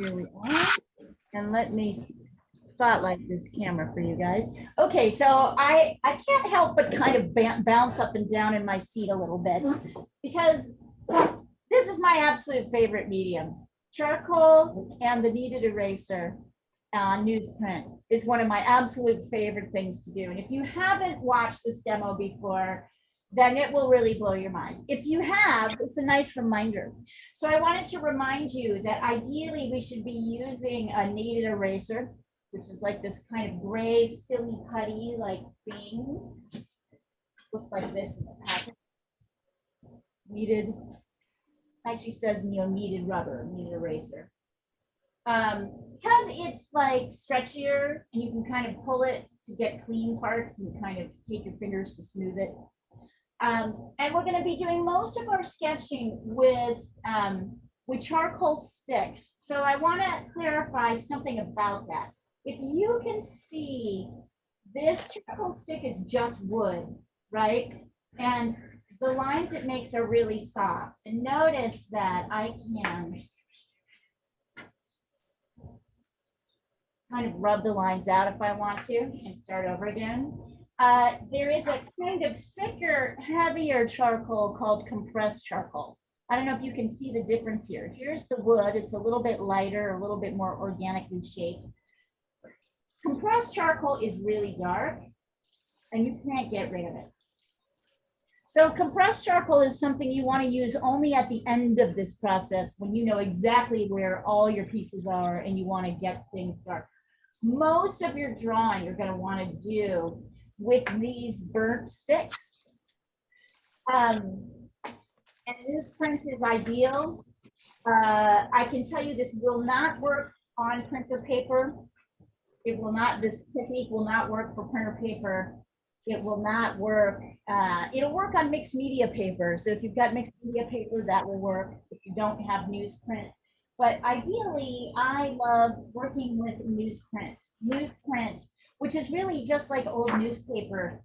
Here we are. And let me spotlight this camera for you guys. Okay, so I can't help but kind of bounce up and down in my seat a little bit because this is my absolute favorite medium. Charcoal and the kneaded eraser newsprint is one of my absolute favorite things to do. And if you haven't watched this demo before, then it will really blow your mind. If you have, it's a nice reminder. So I wanted to remind you that ideally we should be using a kneaded eraser, which is like this kind of gray, silly putty like thing. Looks like this in the packet. Kneaded, actually says, you know, kneaded rubber, kneaded eraser. Because it's like stretchier and you can kind of pull it to get clean parts and kind of take your fingers to smooth it. And we're going to be doing most of our sketching with charcoal sticks. So I want to clarify something about that. If you can see, this charcoal stick is just wood, right? And the lines it makes are really soft. And notice that I can kind of rub the lines out if I want to and start over again. There is a kind of thicker, heavier charcoal called compressed charcoal. I don't know if you can see the difference here. Here's the wood. It's a little bit lighter, a little bit more organically shaped. Compressed charcoal is really dark and you can't get rid of it. So compressed charcoal is something you want to use only at the end of this process when you know exactly where all your pieces are and you want to get things dark. Most of your drawing you're going to want to do with these burnt sticks. And this print is ideal. I can tell you this will not work on printer paper. It will not, this technique will not work for printer paper. It will not work. It'll work on mixed media paper. So if you've got mixed media paper, that will work if you don't have newsprint. But ideally, I love working with newsprint. Newsprint, which is really just like old newspaper.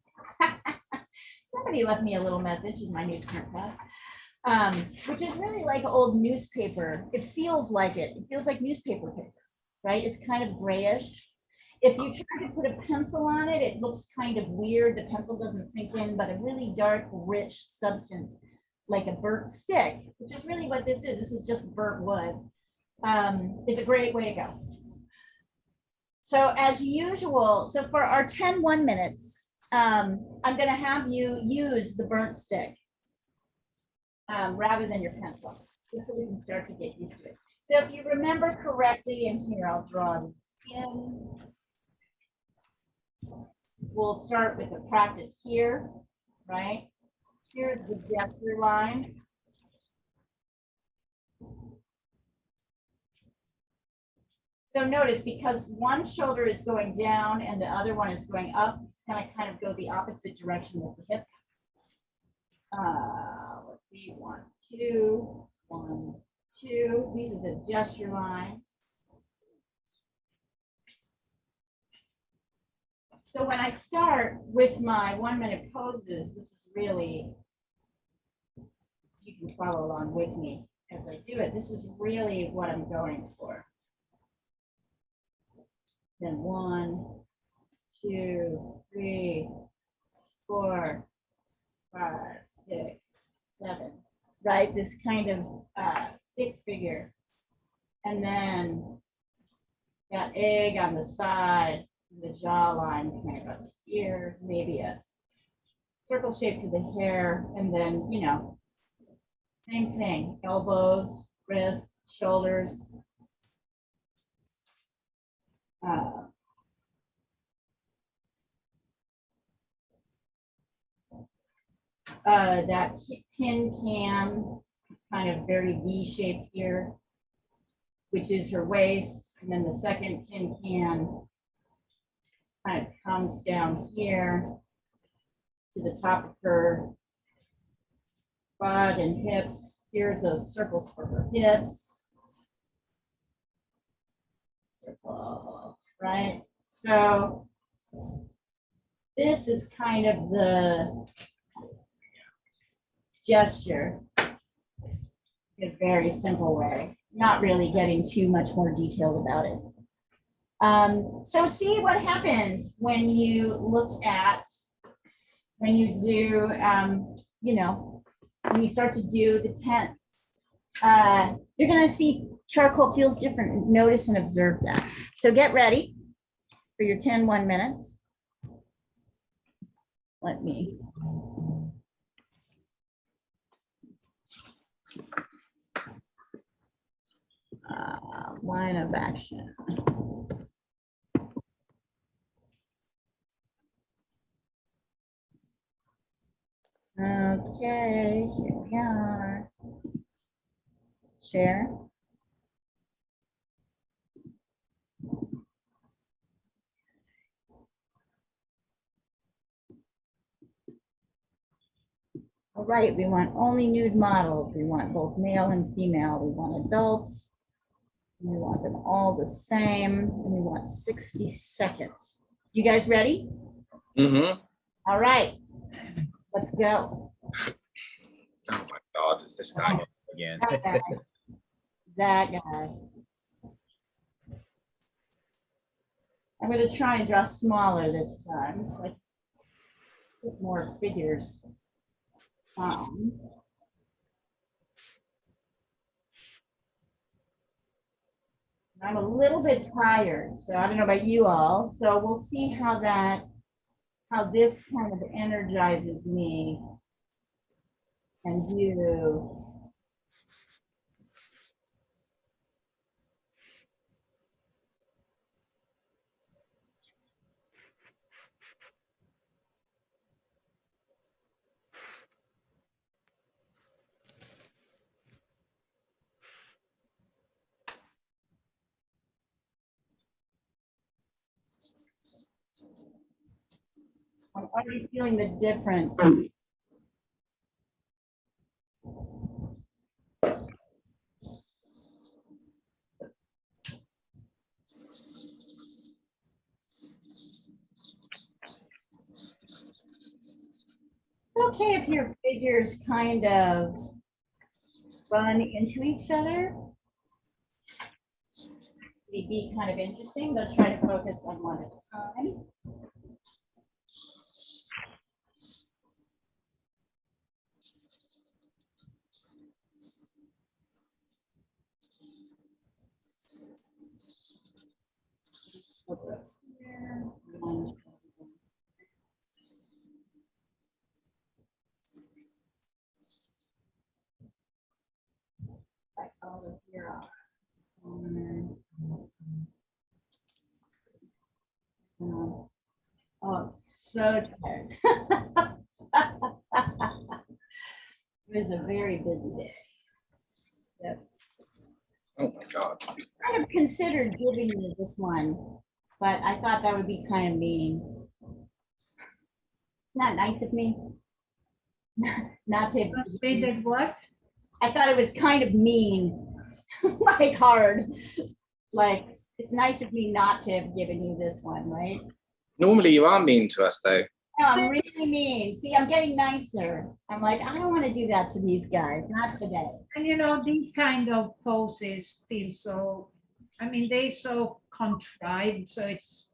Somebody left me a little message in my newsprint pad, which is really like old newspaper. It feels like it. It feels like newspaper paper, right? It's kind of grayish. If you try to put a pencil on it, it looks kind of weird. The pencil doesn't sink in, but a really dark, rich substance, like a burnt stick, which is really what this is. This is just burnt wood. Is a great way to go. So as usual, so for our 10 1-minutes, I'm going to have you use the burnt stick rather than your pencil, just so we can start to get used to it. So if you remember correctly, and here I'll draw the skin. We'll start with the practice here, right? Here's the gesture lines. So notice, because one shoulder is going down and the other one is going up, it's going to kind of go the opposite direction with the hips. Let's see, 1, 2, 1, 2. These are the gesture lines. So when I start with my 1-minute poses, this is really, you can follow along with me as I do it. This is really what I'm going for. Then 1, 2, 3, 4, 5, 6, 7, right? This kind of stick figure. And then that egg on the side, the jawline kind of up to here, maybe a circle shape to the hair, and then, you know, same thing, elbows, wrists, shoulders. That tin can, kind of very V-shaped here, which is her waist, and then the second tin can kind of comes down here to the top of her butt and hips. Here's those circles for her hips. Circle, right? So this is kind of the gesture in a very simple way. not really getting too much more detailed about it. So see what happens when you look at, when you do, you know, when you start to do the tents. You're gonna see charcoal feels different. Notice and observe that. So get ready for your 10 1 minutes. Let me. Line of action. Okay, here we are. Share. All right, we want only nude models. We want both male and female. We want adults. We want them all the same. And we want 60 seconds. You guys ready? Mm-hmm. All right, let's go. Oh my God, it's this guy again. That guy. That guy. I'm going to try and draw smaller this time. It's like put more figures. I'm a little bit tired, so I don't know about you all. So we'll see how this kind of energizes me and you. I'm already feeling the difference. It's okay if your figures kind of run into each other. It'd be kind of interesting. They'll try to focus on one at a time. Oh, so tired. It was a very busy day. Yep. Oh my God. I kind of considered giving you this one, but I thought that would be kind of mean. It's not nice of me. Not to. They did what? I thought it was kind of mean, like hard. Like, it's nice of me not to have given you this one, right? Normally you are mean to us though. No, I'm really mean. See, I'm getting nicer. I'm like, I don't want to do that to these guys, not today. And you know, these kind of poses feel so, I mean, they so contrived, so it's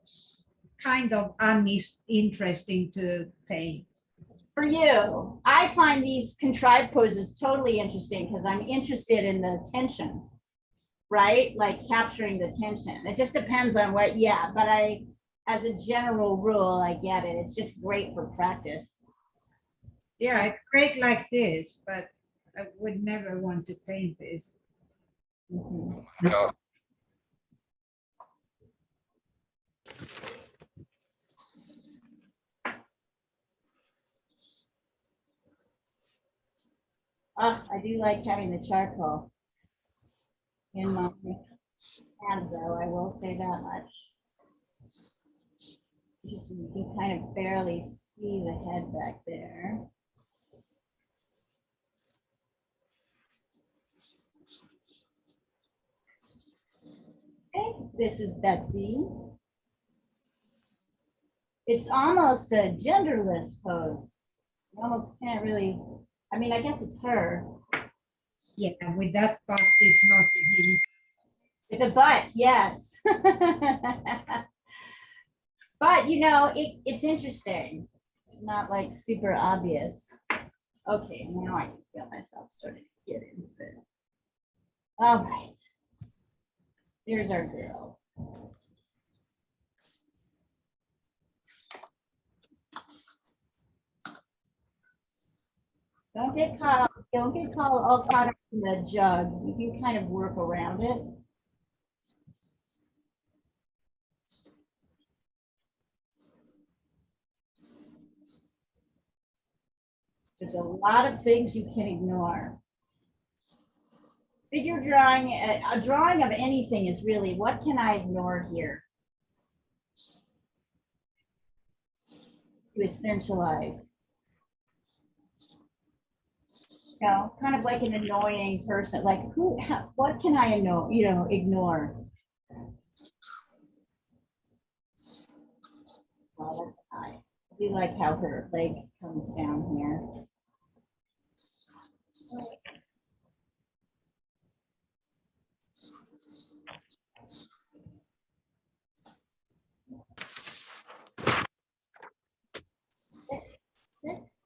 kind of uninteresting to paint. For you, I find these contrived poses totally interesting because I'm interested in the tension, right? Like capturing the tension. It just depends on what, yeah, but as a general rule, I get it. It's just great for practice. Yeah, it's great like this, but I would never want to paint this. Mhm. Oh my God. Oh, I do like having the charcoal in my hand, though. I will say that much. Just, you can kind of barely see the head back there. Okay, this is Betsy. It's almost a genderless pose. You almost can't really, I mean, I guess it's her. Yeah, with that part, it's not really. With a butt, yes. But it's interesting. It's not like super obvious. Okay, now I can feel myself starting to get into it. All right. Here's our girl. Don't get caught all caught up in the jug. You can kind of work around it. There's a lot of things you can ignore. Figure drawing, a drawing of anything is really, what can I ignore here? To essentialize. Kind of like an annoying person, like what can I ignore? Oh, that's nice. I do like how her leg comes down here. Six.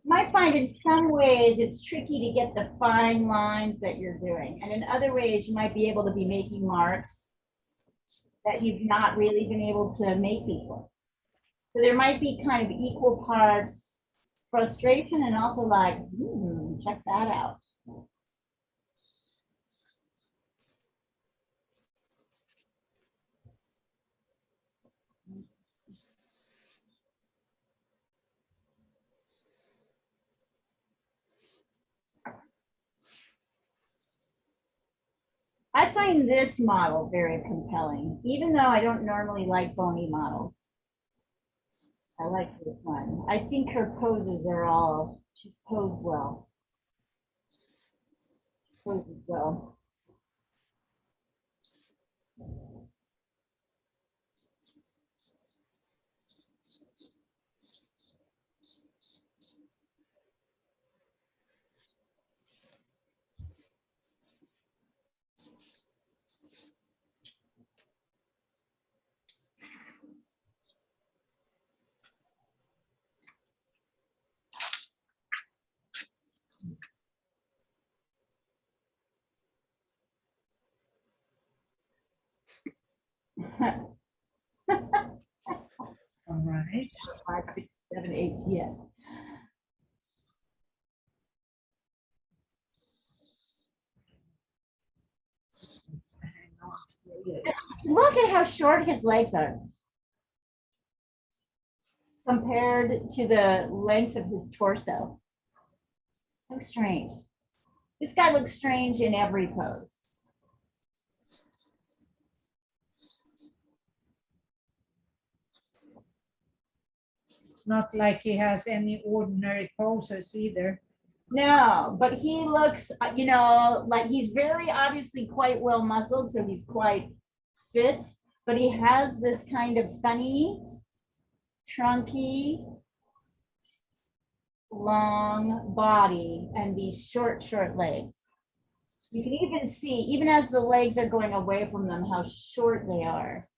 Might find in some ways it's tricky to get the fine lines that you're doing. And in other ways, you might be able to be making marks that you've not really been able to make before. So there might be kind of equal parts frustration and also like, check that out. I find this model very compelling, even though I don't normally like bony models. I like this one. I think her poses are all, she's posed well. Poses well. All right. 5, 6, 7, 8, yes. Look at how short his legs are compared to the length of his torso. So strange. This guy looks strange in every pose. Not like he has any ordinary poses either. No, but he looks, like he's very obviously quite well muscled, so he's quite fit, but he has this kind of funny, trunky, long body and these short legs. You can even see, even as the legs are going away from them, how short they are.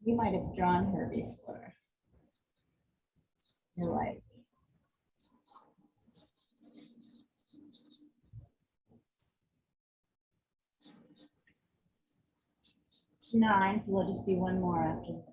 You might have drawn her before. You're right. Nine, so there'll just be one more after this.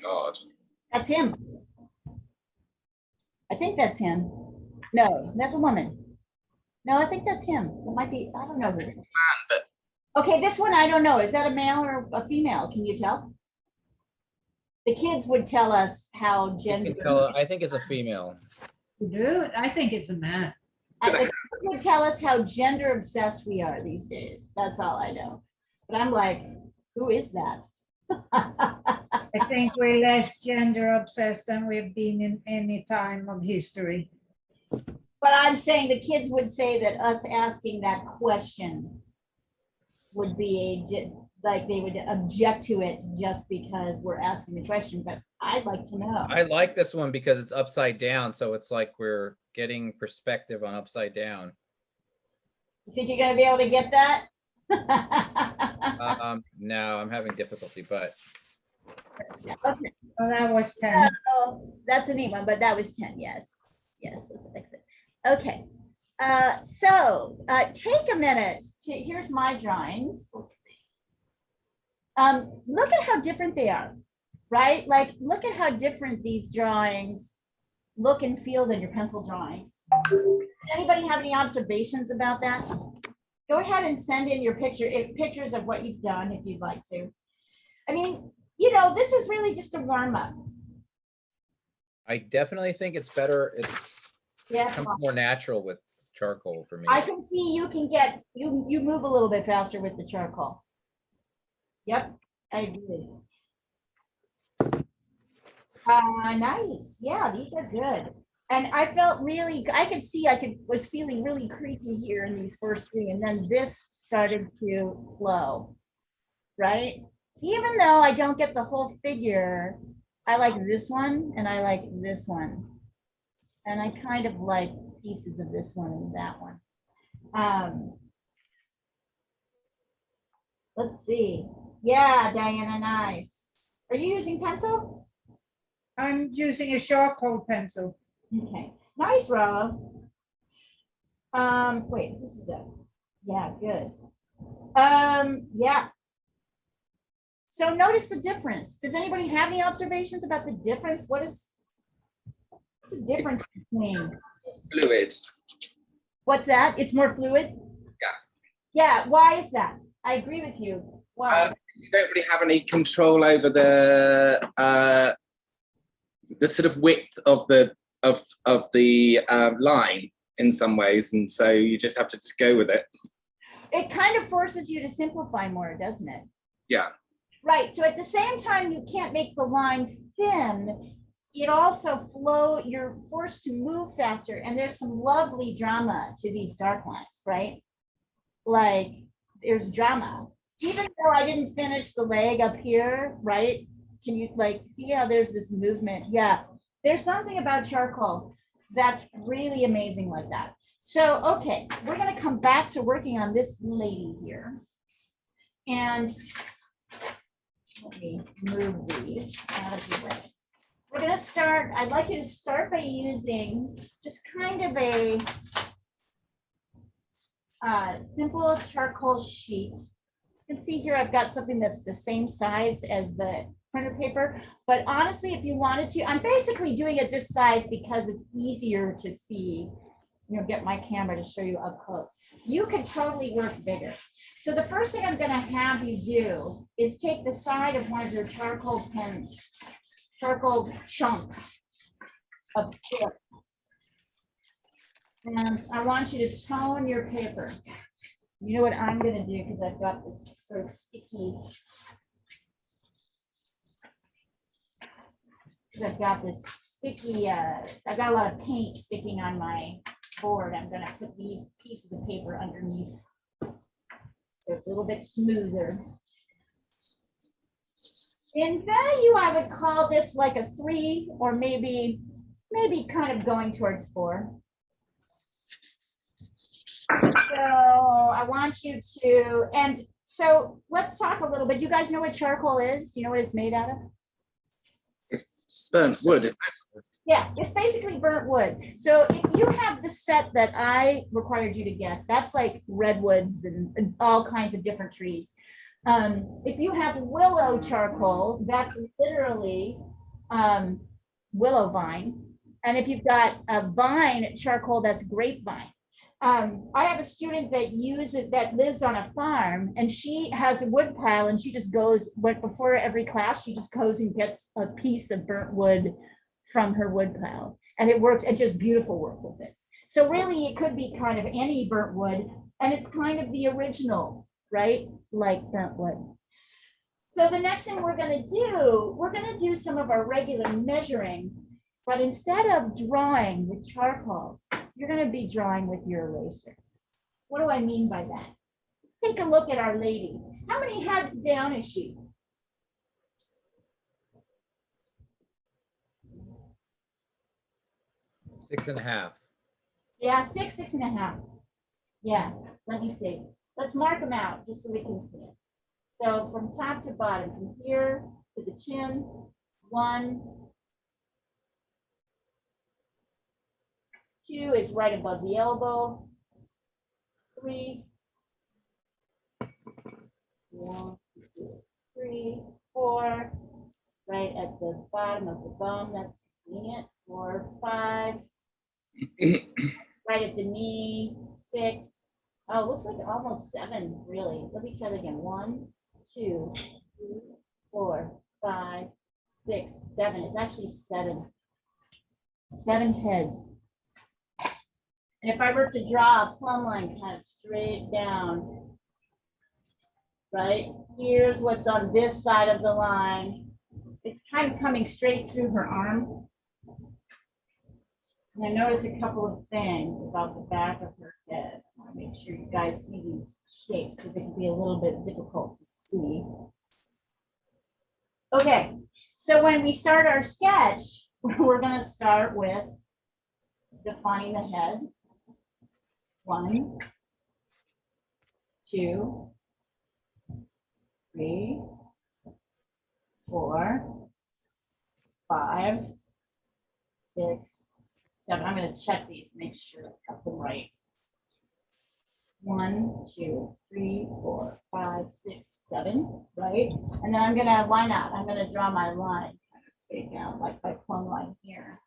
God. That's him. I think that's him. No, that's a woman. No, I think that's him. It might be, I don't know. who it is. but- Okay, this one, I don't know. Is that a male or a female? Can you tell? The kids would tell us how You gender. can tell, I think it's a female. Dude, I think it's a man. The kids would tell us how gender obsessed we are these days. That's all I know. But I'm like, who is that? I think we're less gender obsessed than we've been in any time of history. But I'm saying the kids would say that us asking that question would be like they would object to it just because we're asking the question, but I'd like to know. I like this one because it's upside down, so it's like we're getting perspective on upside down. You think you're gonna be able to get that? No, I'm having difficulty, but Okay. Well, that was 10. Oh, that's a neat one, but that was 10, yes. Yes, let's fix it. Okay. Take a minute to, here's my drawings. Let's see. Look at how different they are, right? Like, look at how different these drawings look and feel than your pencil drawings. Anybody have any observations about that? Go ahead and send in your pictures of what you've done if you'd like to. I mean, you know, this is really just a warm up. I definitely think it's better. It's Yeah. becomes more natural with charcoal for me. I can see you can get, you move a little bit faster with the charcoal. Yep, I agree. Nice. Yeah, these are good. And I felt really, was feeling really creaky here in these first three, and then this started to flow, right? Even though I don't get the whole figure, I like this one and I like this one. And I kind of like pieces of this one and that one. Let's see. Yeah, Diana, nice. Are you using pencil? I'm using a charcoal pencil. Okay, nice, Rob. Wait, this is it. Yeah, good. Yeah. So notice the difference. Does anybody have any observations about the difference? What's the difference between? Fluid. What's that? It's more fluid? Yeah. Yeah, why is that? I agree with you. Why? You don't really have any control over the sort of width of the line in some ways, and so you just have to just go with it. It kind of forces you to simplify more, doesn't it? Yeah. Right, so at the same time, you can't make the line thin, it also you're forced to move faster, and there's some lovely drama to these dark lines, right? Like, there's drama. Even though I didn't finish the leg up here, right? Can you like see how there's this movement? Yeah, there's something about charcoal that's really amazing like that. So, okay, we're gonna come back to working on this lady here. And let me move these out of the way. We're gonna start, I'd like you to start by using just kind of a simple charcoal sheet. You can see here I've got something that's the same size as the printer paper, but honestly, if you wanted to, I'm basically doing it this size because it's easier to see, you know, get my camera to show you up close. You could totally work bigger. So the first thing I'm gonna have you do is take the side of one of your charcoal pens, charcoal chunks of script. And I want you to tone your paper. You know what I'm gonna do, because I've got this sort of sticky. I've got this sticky, I've got a lot of paint sticking on my board. I'm gonna put these pieces of paper underneath. So it's a little bit smoother. In value, I would call this like a 3, or maybe kind of going towards 4. So I want you to, and so let's talk a little bit. Do you guys know what charcoal is? Do you know what it's made out of? It's burnt wood, isn't it? Yeah, it's basically burnt wood. So if you have the set that I required you to get, that's like redwoods and all kinds of different trees. If you have willow charcoal, that's literally willow vine. And if you've got a vine charcoal, that's grapevine. I have a student that lives on a farm, and she has a wood pile, and she just goes, before every class, she just goes and gets a piece of burnt wood from her wood pile. And it works, it's just beautiful work with it. So really, it could be kind of any burnt wood, and it's kind of the original, right? Like burnt wood. So the next thing we're gonna do some of our regular measuring, but instead of drawing with charcoal, you're gonna be drawing with your eraser. What do I mean by that? Let's take a look at our lady. How many heads down is she? Six and a half. Yeah, six and a half. Yeah, let me see. Let's mark them out just so we can see it. So from top to bottom, from here to the chin, 1, 2 is right above the elbow, 3, 1, 2, 3, 4, right at the bottom of the bum, that's convenient, 4, 5, right at the knee, 6, oh, looks like almost 7, really. Let me try that again, 1, 2, 3, 4, 5, 6, 7, it's actually 7 heads. And if I were to draw a plumb line kind of straight down, right, here's what's on this side of the line. It's kind of coming straight through her arm. And I notice a couple of things about the back of her head. I want to make sure you guys see these shapes because it can be a little bit difficult to see. Okay, so when we start our sketch, we're going to start with defining the head. 1, 2, 3, 4, 5, 6, 7. I'm going to check these, make sure I got them right. 1, 2, 3, 4, 5, 6, 7, right? And then I'm going to, why not? I'm going to draw my line kind of straight down, like my plumb line here.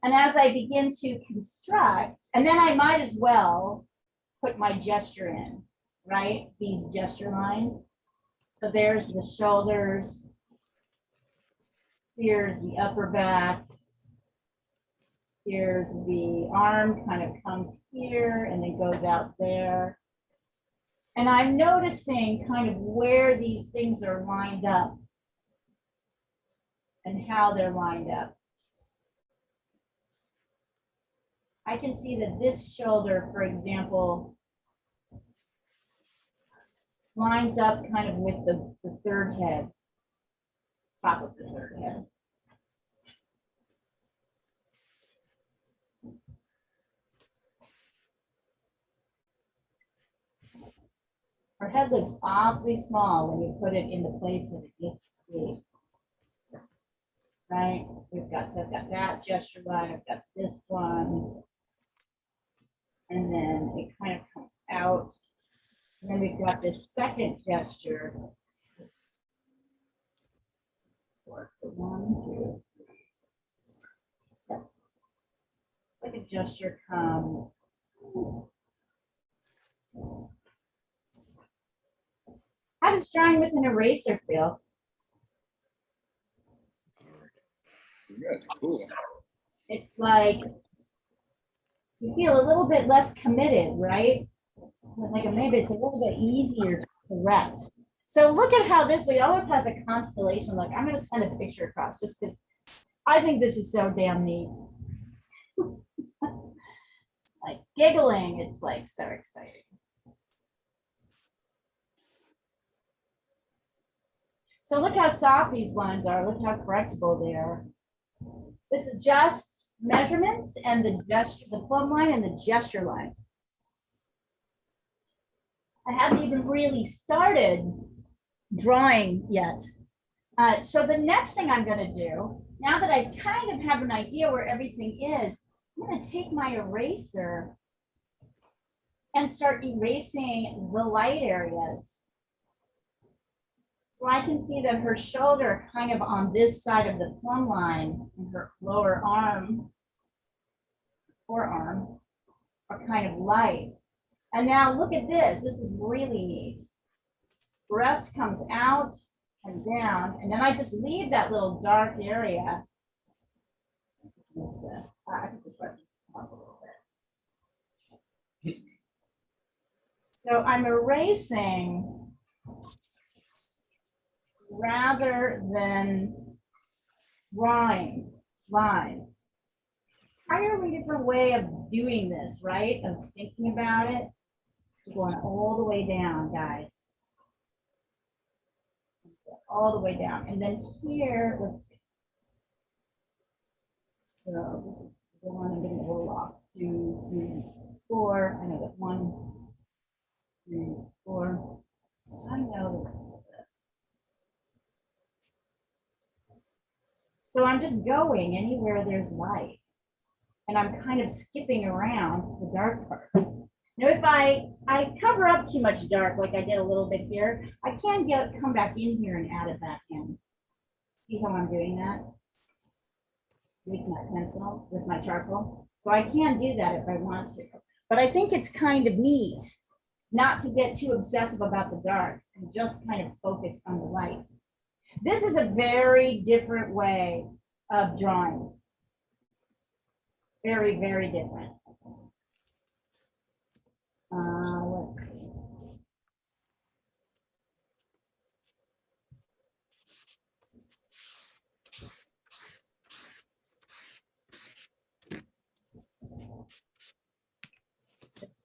And as I begin to construct, and then I might as well put my gesture in, right? These gesture lines. So there's the shoulders. Here's the upper back. Here's the arm, kind of comes here and then goes out there. And I'm noticing kind of where these things are lined up and how they're lined up. I can see that this shoulder, for example, lines up kind of with the third head, top of the third head. Her head looks awfully small when you put it in the place that it gets to be. Right? So I've got that gesture line, I've got this one. And then it kind of comes out. And then we've got this second gesture. So 1, 2, 3. Second gesture comes. How does drawing with an eraser feel? Yeah, it's cool. It's like you feel a little bit less committed, right? Like maybe it's a little bit easier to correct. So look at how this, it always has a constellation. Like I'm going to send a picture across just because I think this is so damn neat. Like giggling, it's like so exciting. So look how soft these lines are. Look how correctable they are. This is just measurements and the gesture, the plumb line and the gesture line. I haven't even really started drawing yet. So the next thing I'm going to do, now that I kind of have an idea where everything is, I'm going to take my eraser and start erasing the light areas. So I can see that her shoulder kind of on this side of the plumb line and her lower arm, forearm, are kind of light. And now look at this. This is really neat. Breast comes out and down, and then I just leave that little dark area. I think the breast is up a little bit. So I'm erasing rather than drawing lines. Entirely different way of doing this, right? Of thinking about it. Going all the way down, guys. All the way down. And then here, let's see. So this is the one I'm getting a little lost. 2, 3, 4. I know that 1, 3, 4. I know that. So I'm just going anywhere there's light. And I'm kind of skipping around the dark parts. Now, if I cover up too much dark, like I did a little bit here, I can come back in here and add it back in. See how I'm doing that? With my pencil, with my charcoal. So I can do that if I want to. But I think it's kind of neat not to get too obsessive about the darks and just kind of focus on the lights. This is a very different way of drawing. Very, very different. Let's see.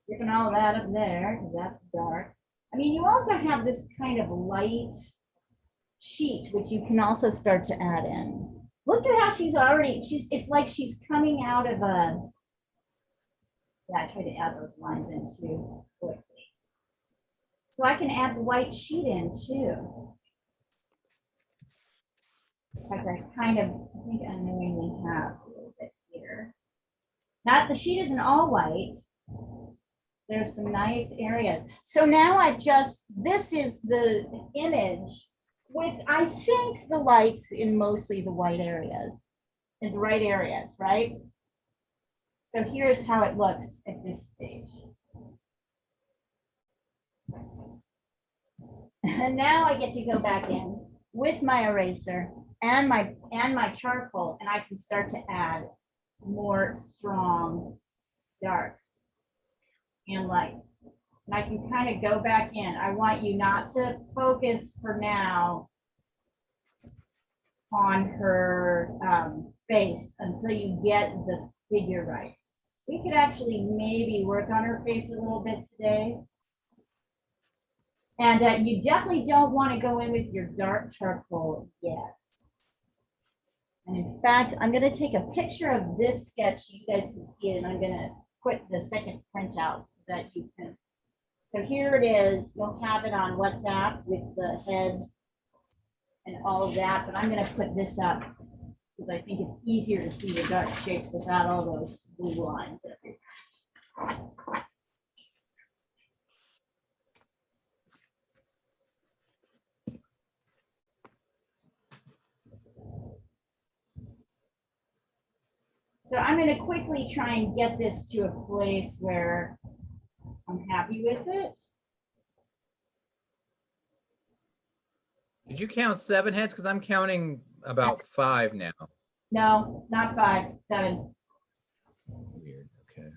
Sticking all of that up there, because that's dark. I mean, you also have this kind of light sheet, which you can also start to add in. Look at how she's already, it's like she's coming out of a, yeah, I tried to add those lines in too quickly. So I can add the white sheet in too. In fact, I think I unknowingly have a little bit here. Not, the sheet isn't all white. There's some nice areas. So now this is the image with, I think, the lights in mostly the white areas, in the right areas, right? So here's how it looks at this stage. And now I get to go back in with my eraser and my charcoal, and I can start to add more strong darks and lights. And I can kind of go back in. I want you not to focus for now on her face until you get the figure right. We could actually maybe work on her face a little bit today. And you definitely don't want to go in with your dark charcoal yet. And in fact, I'm going to take a picture of this sketch so you guys can see it, and I'm going to put the second printout so that you can. So here it is. You'll have it on WhatsApp with the heads and all of that, but I'm going to put this up because I think it's easier to see the dark shapes without all those blue lines everywhere. So I'm going to quickly try and get this to a place where I'm happy with it. Did you count 7 heads? Because I'm counting about 5 now. No, not 5, 7. Weird. Okay.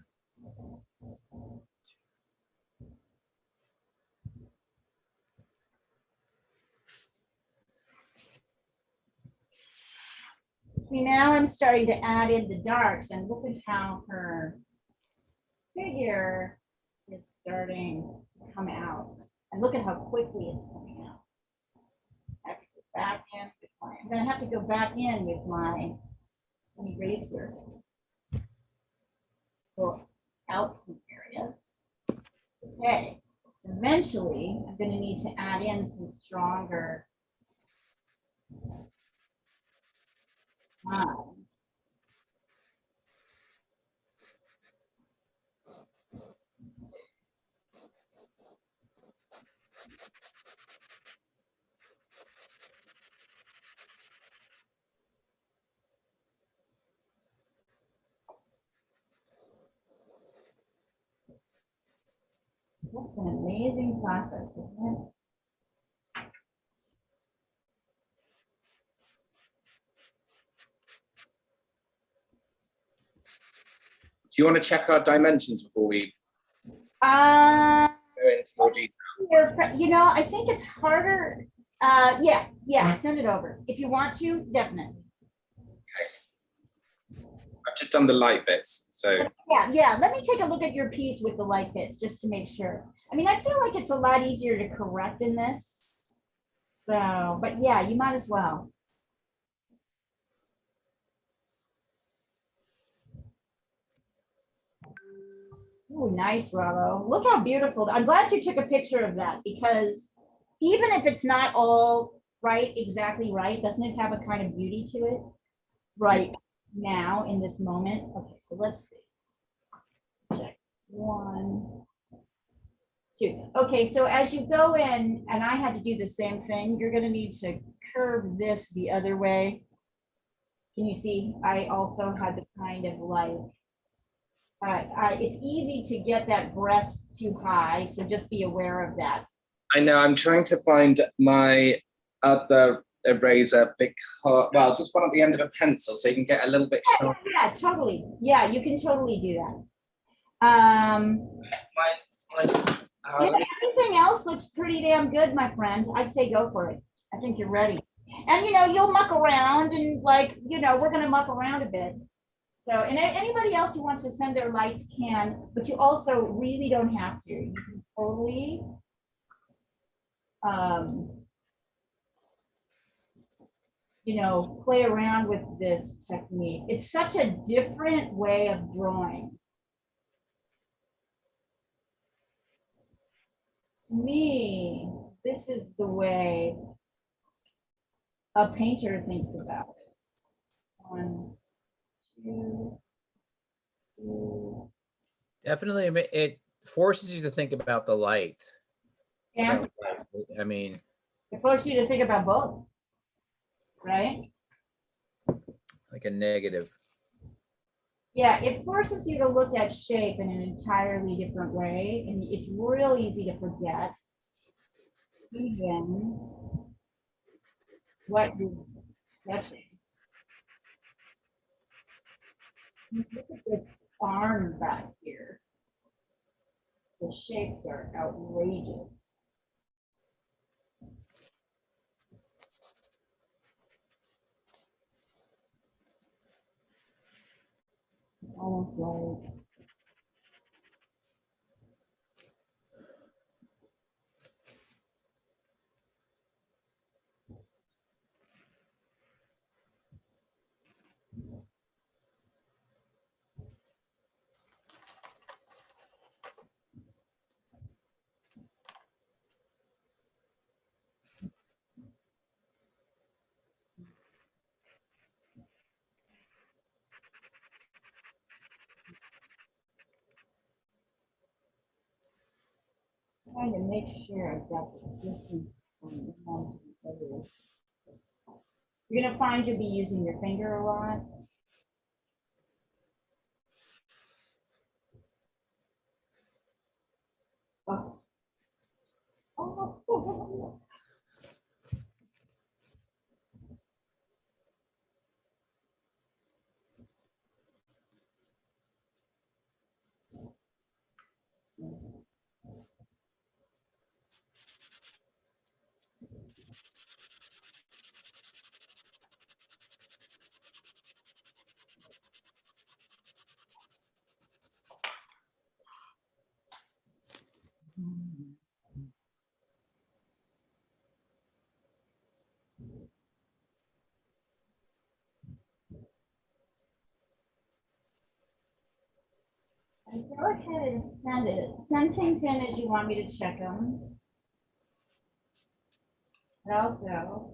See, now I'm starting to add in the darks, and look at how her figure is starting to come out. And look at how quickly it's coming out. I have to go back in with I'm going to have to go back in with my eraser. Pull out some areas. Okay. Eventually, I'm going to need to add in some stronger lines. It's an amazing process, isn't it? Do you want to check our dimensions before we Uh, go into more detail? you know, I think it's harder. Yeah, send it over. If you want to, definitely. I've just done the light bits, so Yeah, let me take a look at your piece with the light bits just to make sure. I mean, I feel like it's a lot easier to correct in this. So, but yeah, you might as well. Oh, nice, Rollo. Look how beautiful. I'm glad you took a picture of that because even if it's not all right, exactly right, doesn't it have a kind of beauty to it right now in this moment? Okay, so let's see. Check 1, 2. Okay, so as you go in, and I had to do the same thing, you're gonna need to curve this the other way. Can you see? I also had to kind of like, it's easy to get that breast too high, so just be aware of that. I know I'm trying to find my other eraser because, well, just one at the end of a pencil so you can get a little bit sharper. Yeah, totally. Yeah, you can totally do that. Let me- Everything else looks pretty damn good, my friend. I'd say go for it. I think you're ready. And you know, you'll muck around and like, you know, we're gonna muck around a bit. So, and anybody else who wants to send their lights can, but you also really don't have to. You can totally you know, play around with this technique. It's such a different way of drawing. To me, this is the way a painter thinks about it. 1, 2, 3. Definitely, it forces you to think about the light. Yeah, I mean, it forces you to think about both, right? like a negative. Yeah, it forces you to look at shape in an entirely different way, and it's real easy to forget even what you're sketching. Look at this arm back here. The shapes are outrageous. Almost like trying to make sure I've got this thing on the other. You're gonna find you'll be using your finger a lot. Oh, oh that's so go ahead and send it. Send things in as you want me to check them. But also,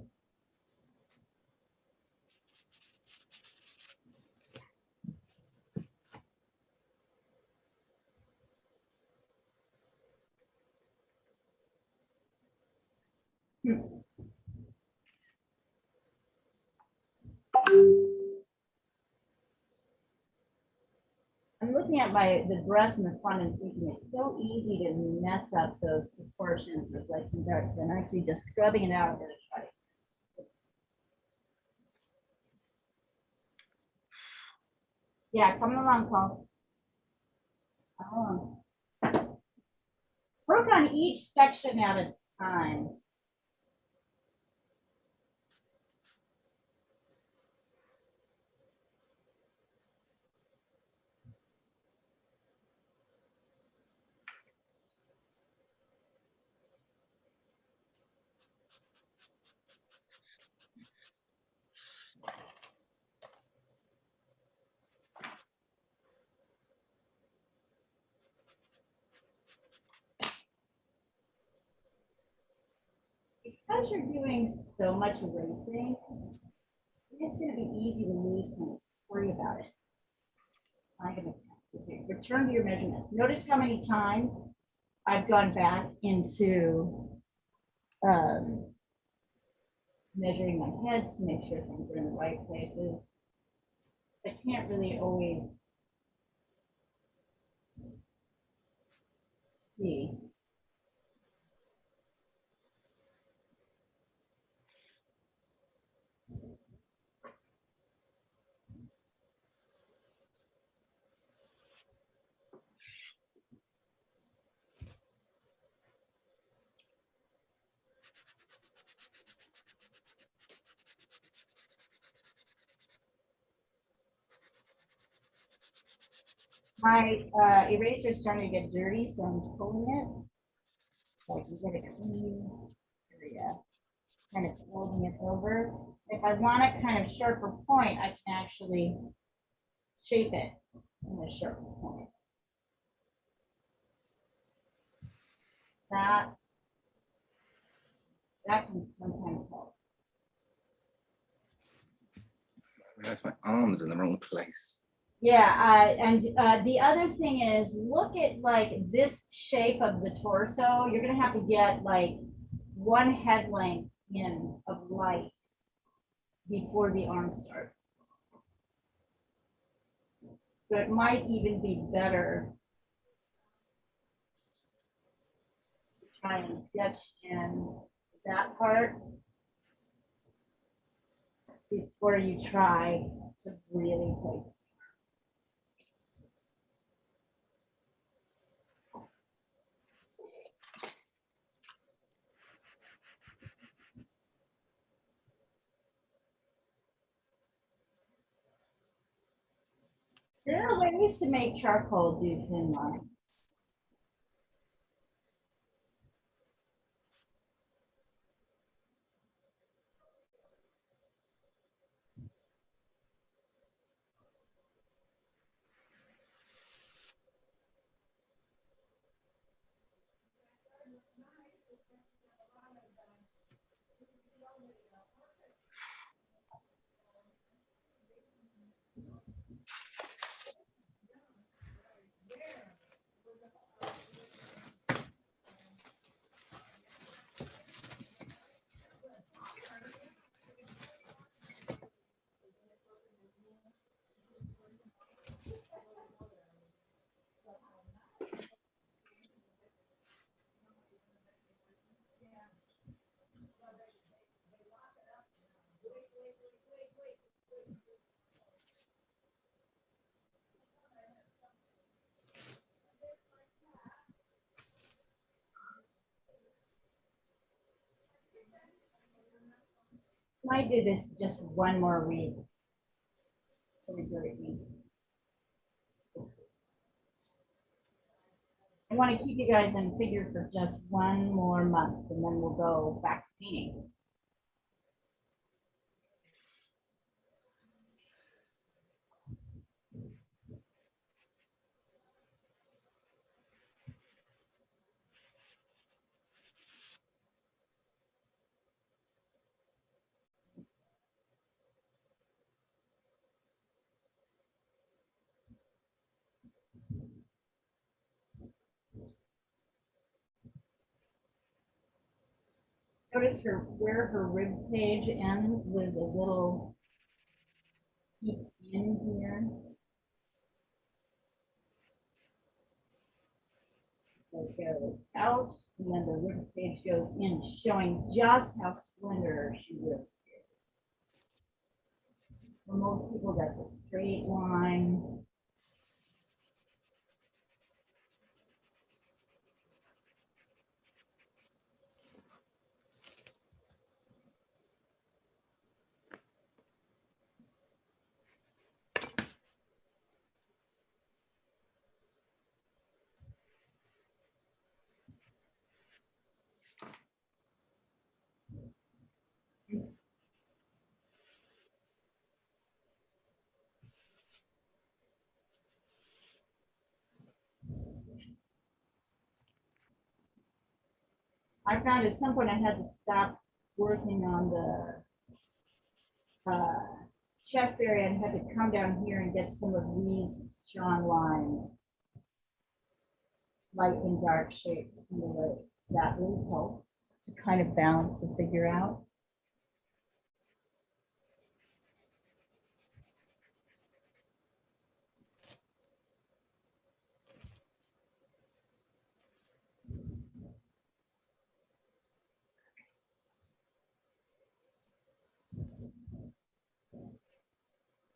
I'm looking looking at the breast in the front and thinking it's so easy to mess up those proportions, those lights and darks. And actually just scrubbing it out, I'm gonna try. Yeah, coming along, Paul. Come along. Work on each section at a time. Because you're doing so much erasing, it's going to be easy to lose things. Worry about it. I'm going to return to your measurements. Notice how many times I've gone back into measuring my heads to make sure things are in the right places. I can't really always see. My eraser is starting to get dirty, so I'm pulling it. So I can get a clean area. Kind of folding it over. If I want a kind of sharper point, I can actually shape it in a sharper point. That can sometimes help. I realize my arm's in the wrong place. Yeah, and the other thing is, look at like this shape of the torso. You're gonna have to get like one head length in of light before the arm starts. So it might even be better to try and sketch in that part before you try to really place. There are ways to make charcoal do thin lines. Might do this just one more week. I want to keep you guys in figure for just one more month, and then we'll go back to painting. Notice where her rib cage ends, there's a little peek in here. goes out, and then the rib cage goes in, showing just how slender she really is. For most people, that's a straight line. I found at some point I had to stop working on the chest area and had to come down here and get some of these strong lines, light and dark shapes in the legs. That really helps to kind of balance the figure out.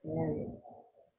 There you go.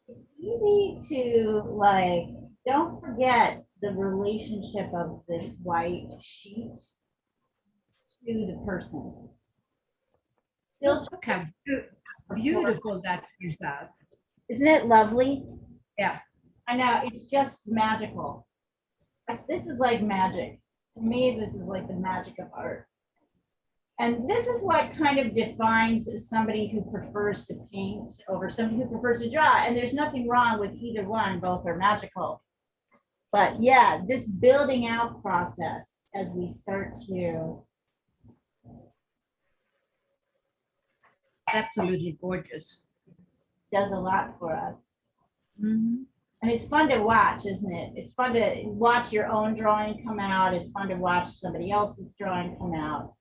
It's easy to like, don't forget the relationship of this white sheet to the person. Still, Look how beautiful that is out. isn't it lovely? Yeah. I know, it's just magical. Like, this is like magic. To me, this is like the magic of art. And this is what kind of defines somebody who prefers to paint over somebody who prefers to draw. And there's nothing wrong with either one, both are magical. But yeah, this building out process as we start to, Absolutely gorgeous. does a lot for us. Mhm. And it's fun to watch, isn't it? It's fun to watch your own drawing come out. It's fun to watch somebody else's drawing come out.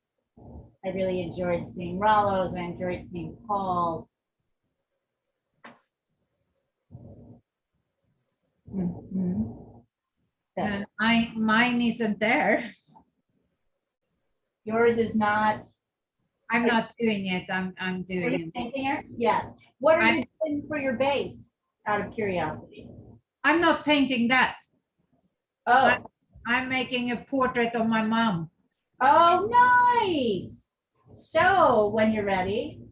I really enjoyed seeing Rollo's. I enjoyed seeing Paul's. Mhm. And mine isn't there. Yours is not. I'm not doing it. I'm Are doing you it. painting it? Yeah. What are I- you doing for your base? Out of curiosity. I'm not painting that. Oh, I'm making a portrait of my mom. oh, nice. Show when you're ready.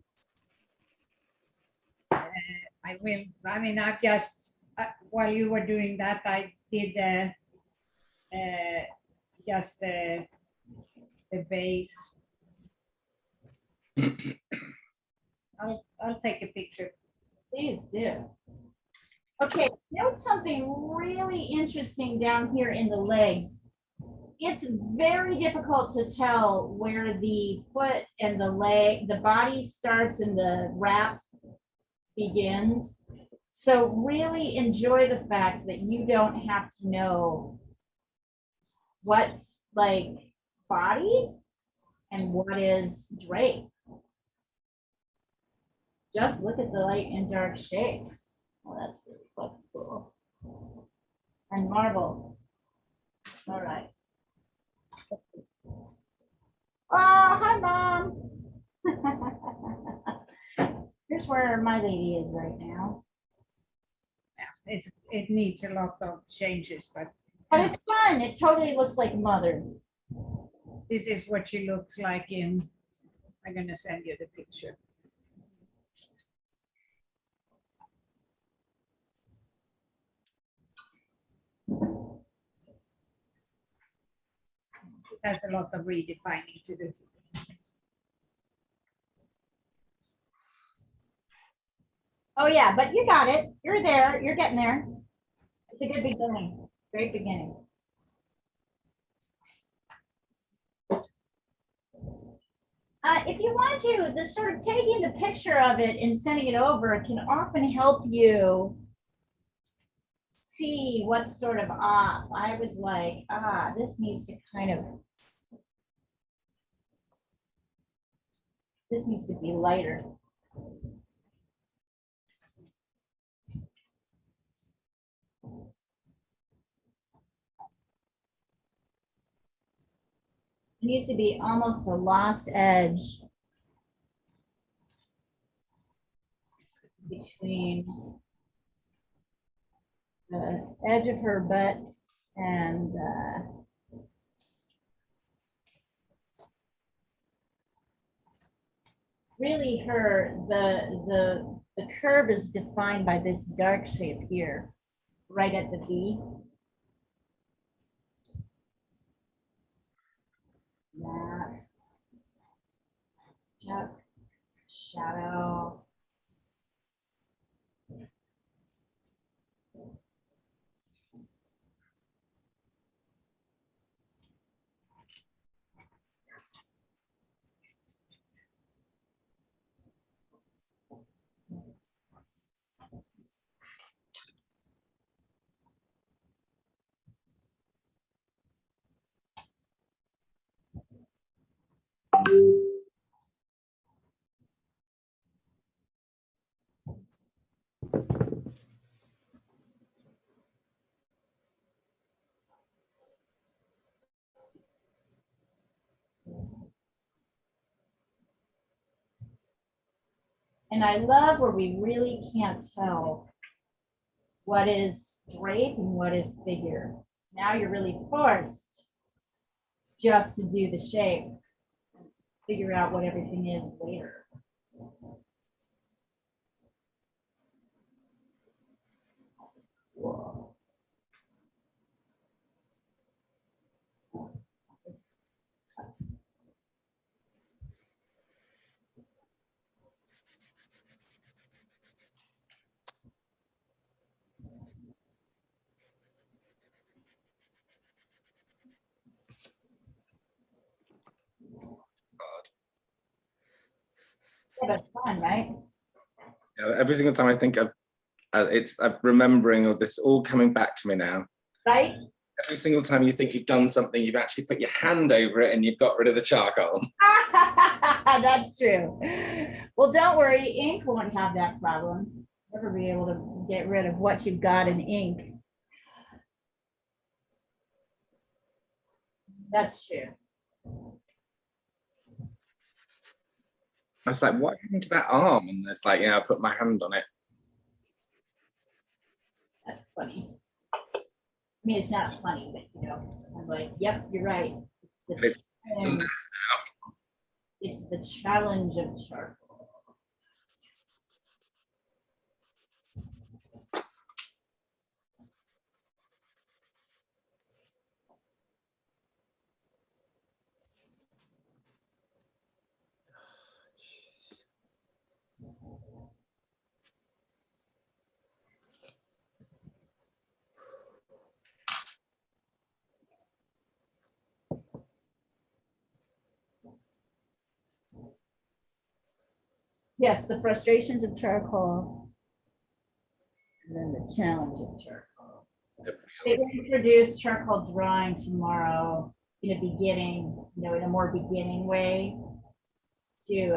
I will. I mean, I've just while you were doing that, I did just the base. I'll take a picture. Please do. Okay, note something really interesting down here in the legs. It's very difficult to tell where the foot and the leg, the body starts and the wrap begins. So really enjoy the fact that you don't have to know what's like body and what is drape. Just look at the light and dark shapes. Oh, that's really fucking cool. And marble. All right. Oh, hi, Mom. Here's where my lady is right now. Yeah, it needs a lot of changes, but But it's fun. It totally looks like mother. this is what she looks like in. I'm gonna send you the picture. has a lot of redefining to do. Oh, yeah, but you got it. You're there. You're getting there. It's a good beginning. Great beginning. If you want to, the sort of taking the picture of it and sending it over can often help you see what's sort of off. I was like, this needs to kind of, this needs to be lighter. It needs to be almost a lost edge between the edge of her butt and really the curve is defined by this dark shape here, right at the V. That, chuck, shadow. And I love where we really can't tell what is drape and what is figure. Now you're really forced just to do the shape, figure out what everything is later. Whoa. Yeah, but fun, right? Yeah, every single time I think of I'm remembering all this all coming back to me now. Right? Every single time you think you've done something, you've actually put your hand over it and you've got rid of the charcoal. That's true. Well, don't worry, ink won't have that problem. Never be able to get rid of what you've got in ink. That's true. I was like, what happened to that arm? And it's like, yeah, I put my hand on it. That's funny. I mean, it's not funny, but you know, I'm like, yep, you're right. It's challenge. It's the challenge of charcoal. Yes, the frustrations of charcoal. And then the challenge of charcoal. They introduce charcoal drawing tomorrow in a beginning, you know, in a more beginning way to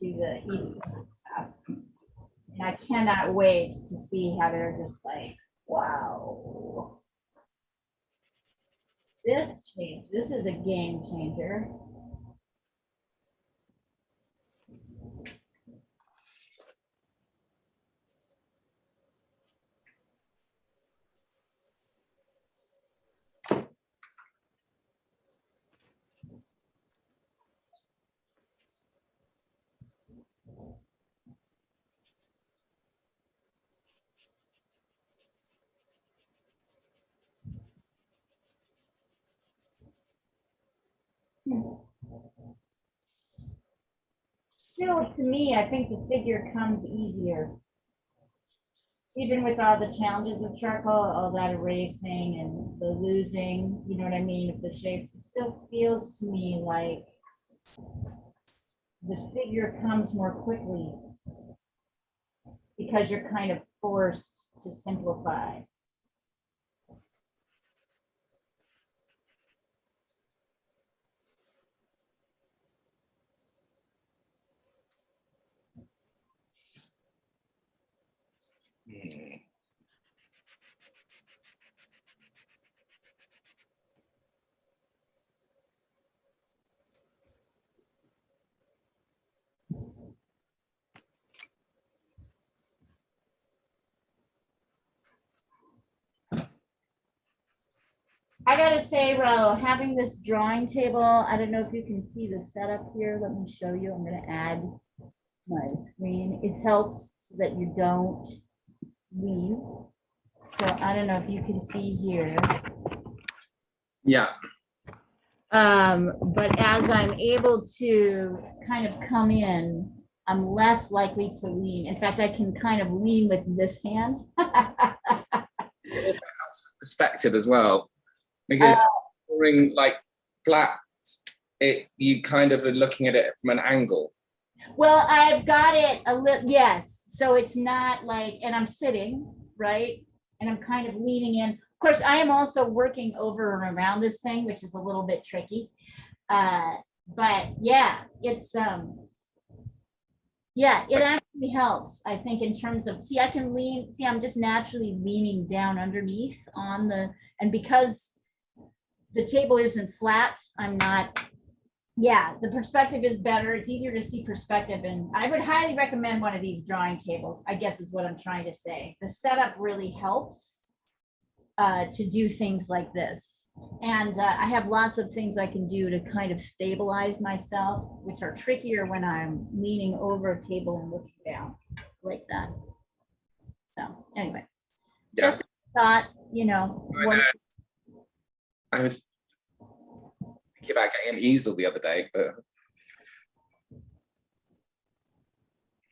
the East Coast class. And I cannot wait to see how they're just like, wow. This is a game changer. Still, to me, I think the figure comes easier. Even with all the challenges of charcoal, all that erasing and the losing, you know what I mean, of the shapes, it still feels to me like the figure comes more quickly because you're kind of forced to simplify. Hmm. I gotta say, Ro, having this drawing table, I don't know if you can see the setup here. Let me show you. I'm gonna add my screen. It helps so that you don't leave. So I don't know if you can see here. Yeah. But as I'm able to kind of come in, I'm less likely to lean. In fact, I can kind of lean with this hand. It also helps with perspective as well, because drawing like flat, you kind of are looking at it from an angle. Well, I've got it a little, yes. So it's not like, and I'm sitting, right? And I'm kind of leaning in. Of course, I am also working over and around this thing, which is a little bit tricky. But yeah, it's, yeah, it actually helps, I think, in terms of, see, I can lean, see, I'm just naturally leaning down underneath on the, and because the table isn't flat, I'm not, yeah, the perspective is better. It's easier to see perspective. And I would highly recommend one of these drawing tables, I guess is what I'm trying to say. The setup really helps to do things like this. And I have lots of things I can do to kind of stabilize myself, which are trickier when I'm leaning over a table and looking down like that. So anyway, Yeah. just thought, you know, what, I was thinking about getting an easel the other day, but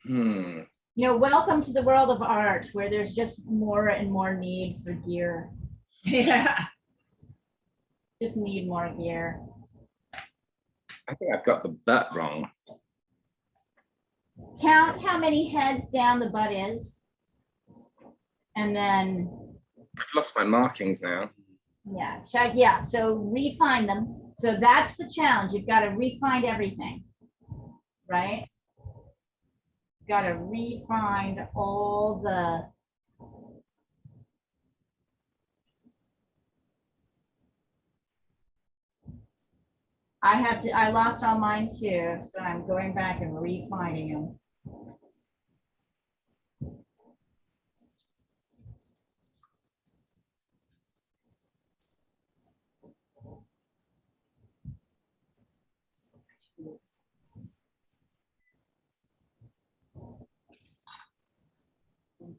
you know, welcome to the world of art where there's just more and more need for gear. Yeah. Just need more gear. I think I've got the butt wrong. Count how many heads down the butt is. And then, I've lost my markings now. yeah, check, yeah, so refine them. So that's the challenge. You've got to refine everything, right? Got to refine all the, I lost all mine too, so I'm going back and refining them.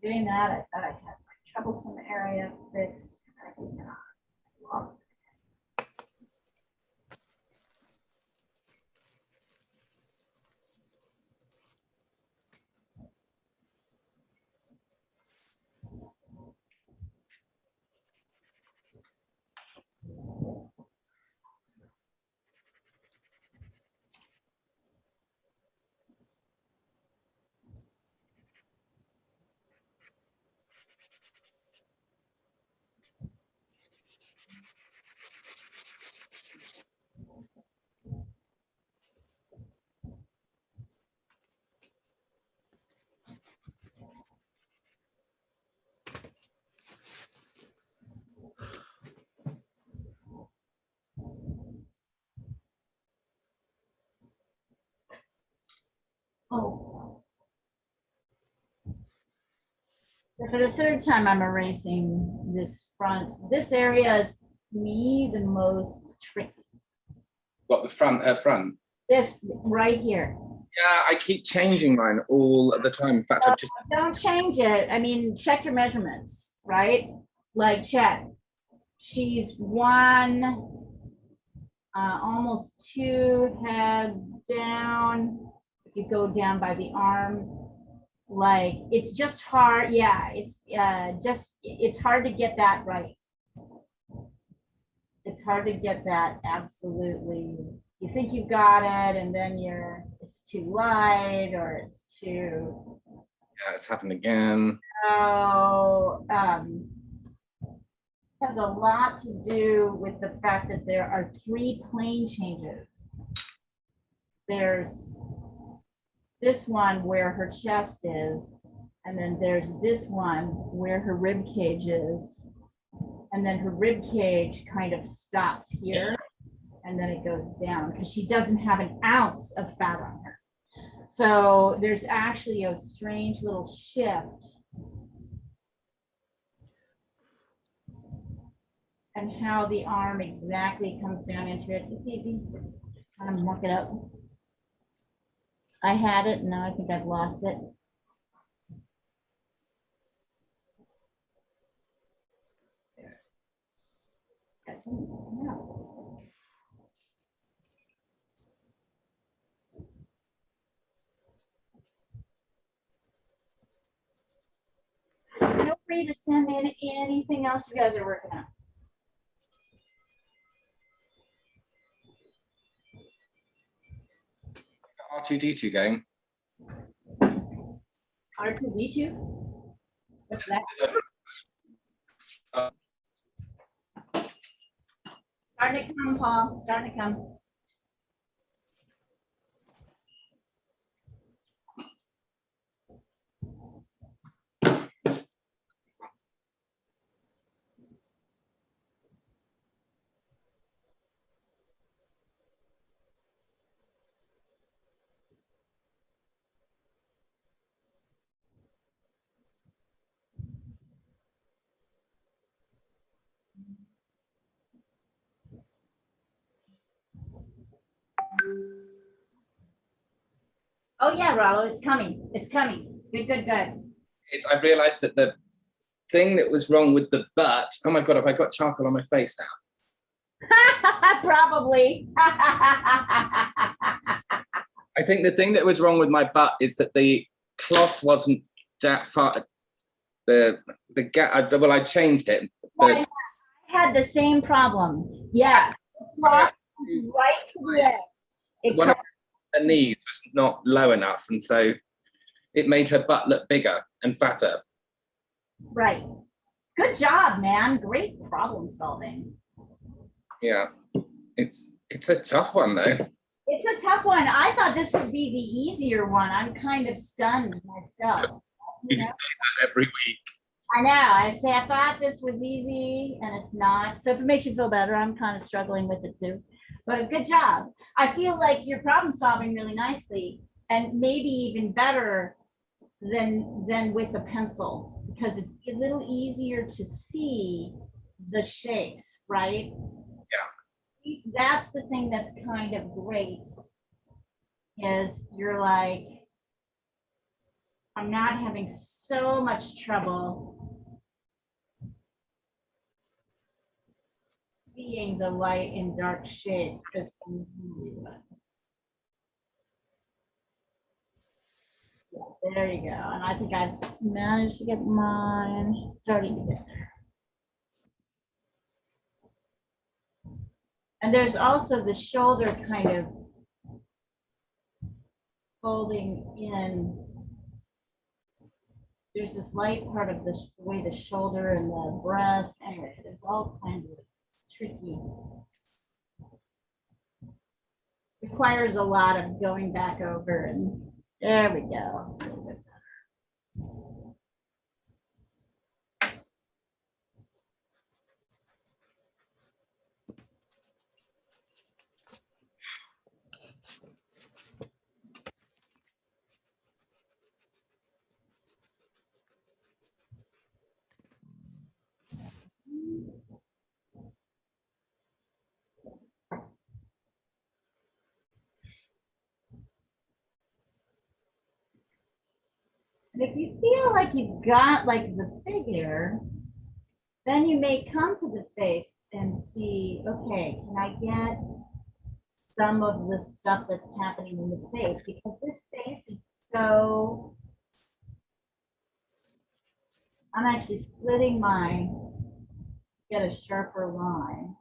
Doing that, I thought I had my troublesome area fixed. I did not. I lost it. Oh. For the third time, I'm erasing this front. This area is, to me, the most tricky. Got the front. This right here. Yeah, I keep changing mine all the time. In fact, I've just Don't change it. I mean, check your measurements, right? Like check. She's 1 almost 2 heads down. If you go down by the arm, like it's just hard. Yeah, it's hard to get that right. It's hard to get that absolutely. You think you've got it, and then it's too light or it's too. Yeah, it's happened again. So has a lot to do with the fact that there are 3 plane changes. There's this one where her chest is, and then there's this one where her rib cage is, and then her rib cage kind of stops here, and then it goes down because she doesn't have an ounce of fat on her. So there's actually a strange little shift. And how the arm exactly comes down into it. It's easy. Look it up. I had it, and now I think I've lost it. Feel free to send in anything else you guys are working on. R2D2 going. R2D2? What's that? Starting to come, Paul. Starting to come. Oh yeah, Rollo, it's coming. It's coming. Good, good, good. I realized that the thing that was wrong with the butt, oh my God, have I got charcoal on my face now? Probably. I think the thing that was wrong with my butt is that the cloth wasn't that far. The gap, well, I changed it. I had the same problem. Yeah. Right to the edge. One of her knees was not low enough, and so it made her butt look bigger and fatter. Right. Good job, man. Great problem solving. Yeah, it's a tough one though. It's a tough one. I thought this would be the easier one. I'm kind of stunned myself. You say that every week. I know. I thought this was easy, and it's not. So if it makes you feel better, I'm kind of struggling with it too. But good job. I feel like you're problem solving really nicely, and maybe even better than with a pencil, because it's a little easier to see the shapes, right? Yeah. That's the thing that's kind of great, is you're like, I'm not having so much trouble seeing the light and dark shapes. Yeah, there you go. And I think I've managed to get mine starting to get there. And there's also the shoulder kind of folding in. There's this light part of the way the shoulder and the breast. Anyway, there's all kinds of tricky. Requires a lot of going back over, and there we go. If you feel like you've got like the figure, then you may come to the face and see, okay, can I get some of the stuff that's happening in the face, because this face is so, I'm actually splitting mine, get a sharper line.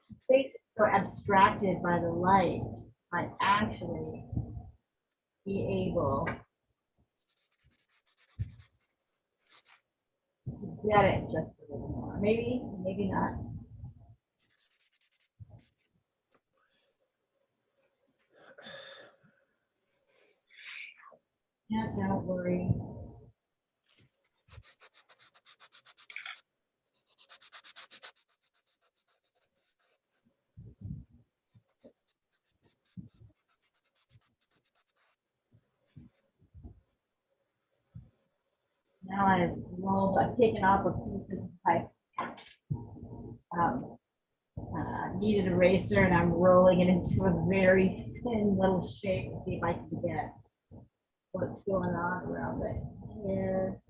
His face is so abstracted by the light, I actually be able to get it just a little more. Maybe, maybe not. Yeah, don't worry. Now I've taken off a piece of type. Needed eraser and I'm rolling it into a very thin little shape to see if I can get what's going on around it here.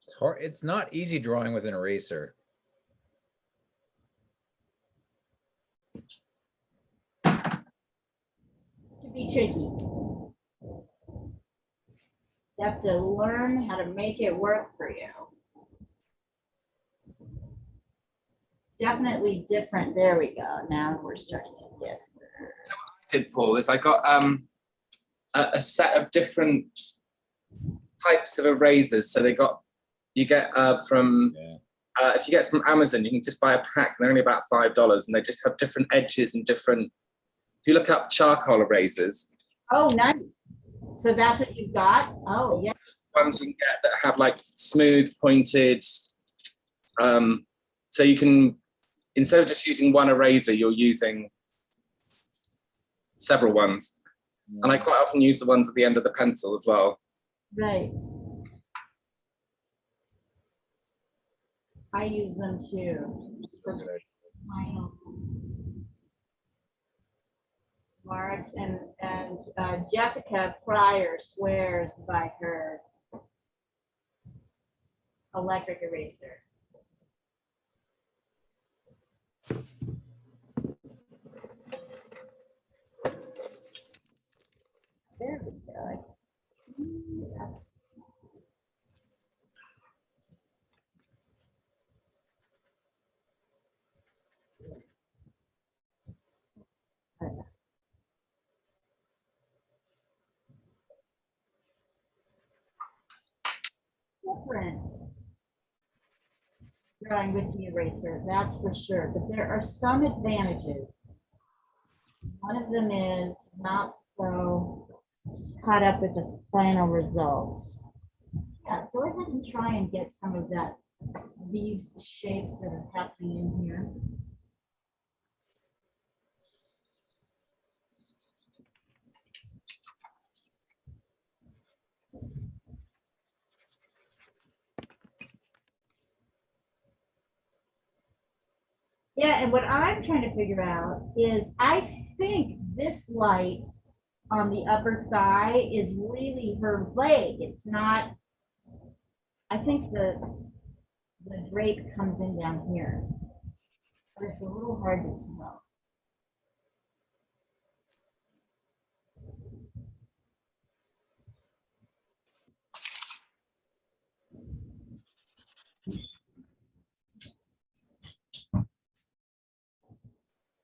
It's hard. It's not easy drawing with an eraser. Could be tricky. You have to learn how to make it work for you. It's definitely different. There we go. Now we're starting to get. Did Paul is I got a set of different types of erasers. So you get from if you get from Amazon, you can just buy a pack. They're only about $5, and they just have different edges and different. If you look up charcoal erasers. Oh, nice. So that's what you've got? Oh, yeah. Ones you can get that have like smooth, pointed. So you can, instead of just using one eraser, you're using several ones. And I quite often use the ones at the end of the pencil as well. Right. I use them too. Marks and Jessica Pryor swears by her electric eraser. There we go. Different drawing with the eraser, that's for sure. But there are some advantages. One of them is not so caught up with the final results. Yeah, go ahead and try and get some of that, these shapes that are happening in here. Yeah, and what I'm trying to figure out is I think this light on the upper thigh is really her leg. It's not, I think the drape comes in down here. But it's a little hard to tell.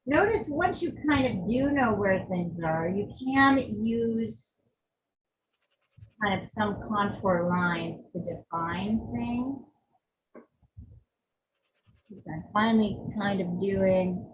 Notice once you kind of do know where things are, you can use kind of some contour lines to define things. I'm finally kind of doing.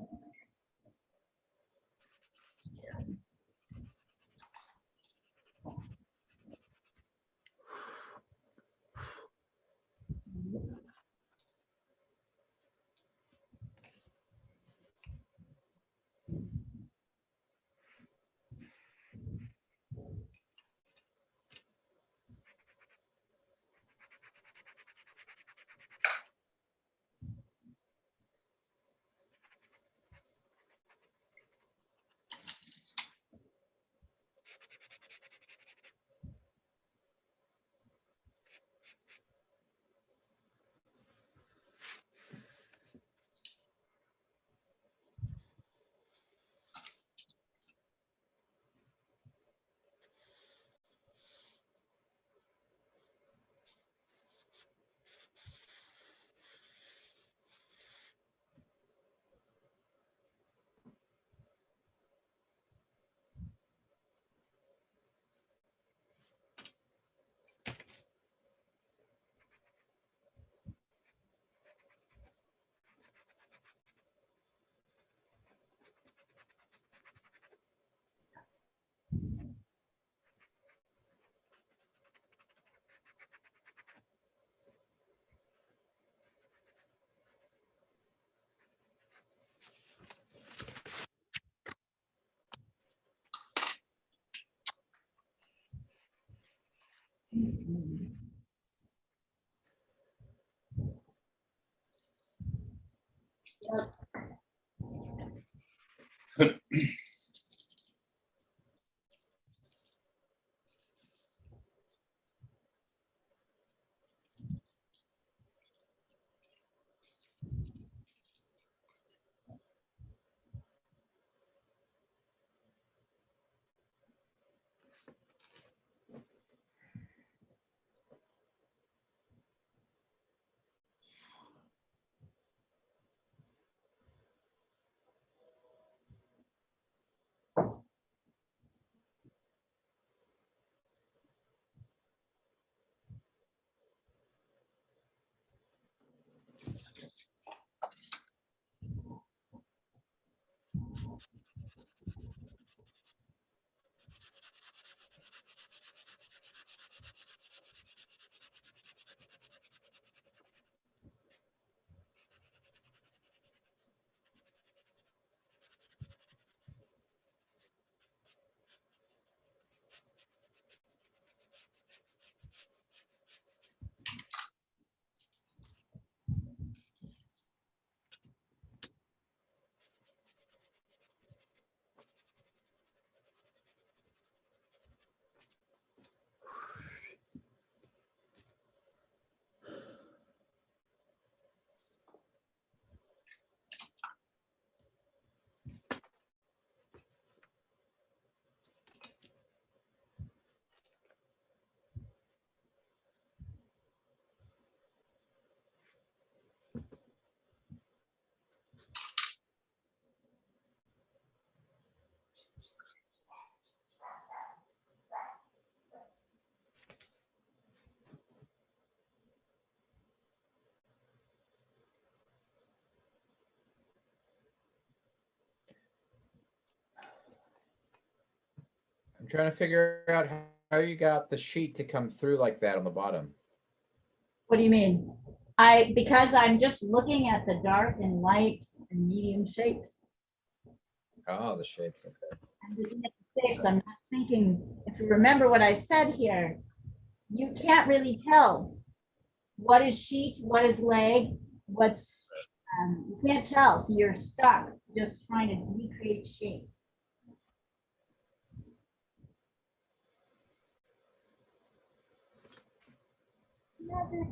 I'm trying to figure out how you got the sheet to come through like that on the bottom. What do you mean? Because I'm just looking at the dark and light and medium shapes. Oh, the shape. Okay. I'm looking at the shapes. I'm not thinking, if you remember what I said here, you can't really tell what is sheet, what is leg, you can't tell. So you're stuck just trying to recreate shapes. Magic.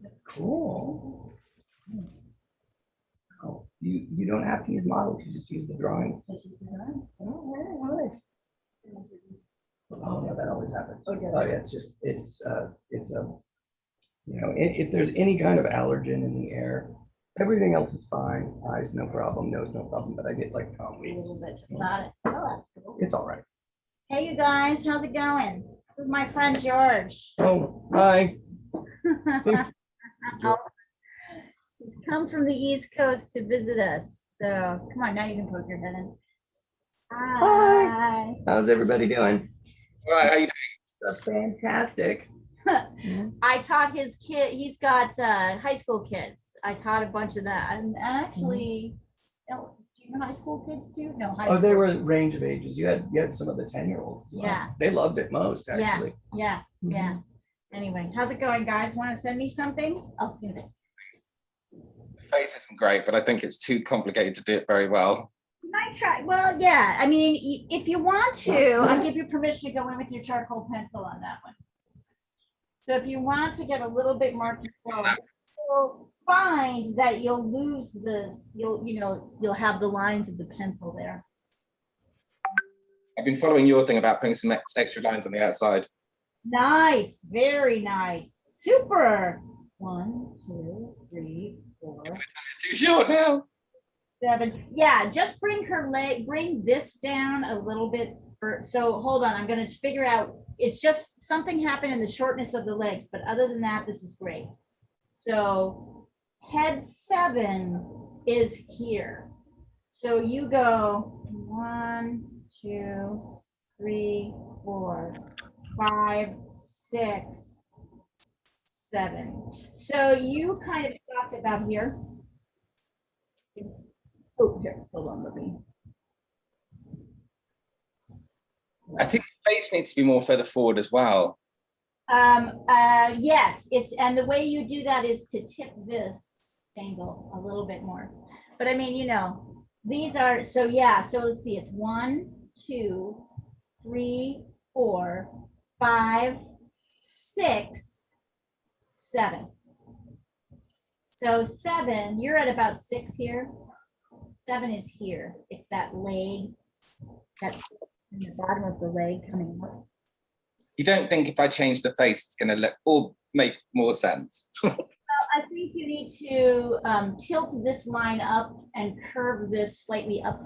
That's cool. Oh, you don't have to use models, you just use the drawings. Oh, very nice. Oh, yeah, that always happens. Oh, yeah, it's just, it's a, you know, if there's any kind of allergen in the air, everything else is fine. Eyes, no problem, nose, no problem, but I get like Tom A Waits. little bit about it. Oh, that's cool. It's all right. Hey, you guys, how's it going? This is my friend George. Oh, hi. He's come from the East Coast to visit us. So come on, now you can poke your head in. Hi. How's everybody doing? All right, how you doing? That's fantastic. I taught his kid, he's got high school kids. I taught a bunch of that. And actually, do you know high school kids too? No, high Oh, they school. were a range of ages. You had some of the 10-year-olds as well. Yeah. They loved it most, Yeah. actually. Yeah, yeah. Anyway, how's it going, guys? Want to send me something? I'll send it. The face isn't great, but I think it's too complicated to do it very well. I try. Well, yeah. I mean, if you want to, I'll give you permission to go in with your charcoal pencil on that one. So if you want to get a little bit more control, you'll find that you'll lose this. You'll have the lines of the pencil there. I've been following your thing about putting some extra lines on the outside. Nice. Very nice. Super. 1, 2, 3, 4. It's too short now. 7. Yeah, just bring her leg, bring this down a little bit. So hold on, I'm going to figure out. It's just something happened in the shortness of the legs, but other than that, this is great. So head 7 is here. So you go 1, 2, 3, 4, 5, 6, 7. So you kind of stopped about here. Oh, here, hold on, let me. I think the face needs to be more further forward as well. Yes, and the way you do that is to tip this angle a little bit more. But I mean, these are, so yeah, so let's see, it's 1, 2, 3, 4, 5, 6, 7. So 7, you're at about 6 here. 7 is here. It's that leg, that's in the bottom of the leg coming up. You don't think if I change the face, it's going to look all make more sense? I think you need to tilt this line up and curve this slightly up.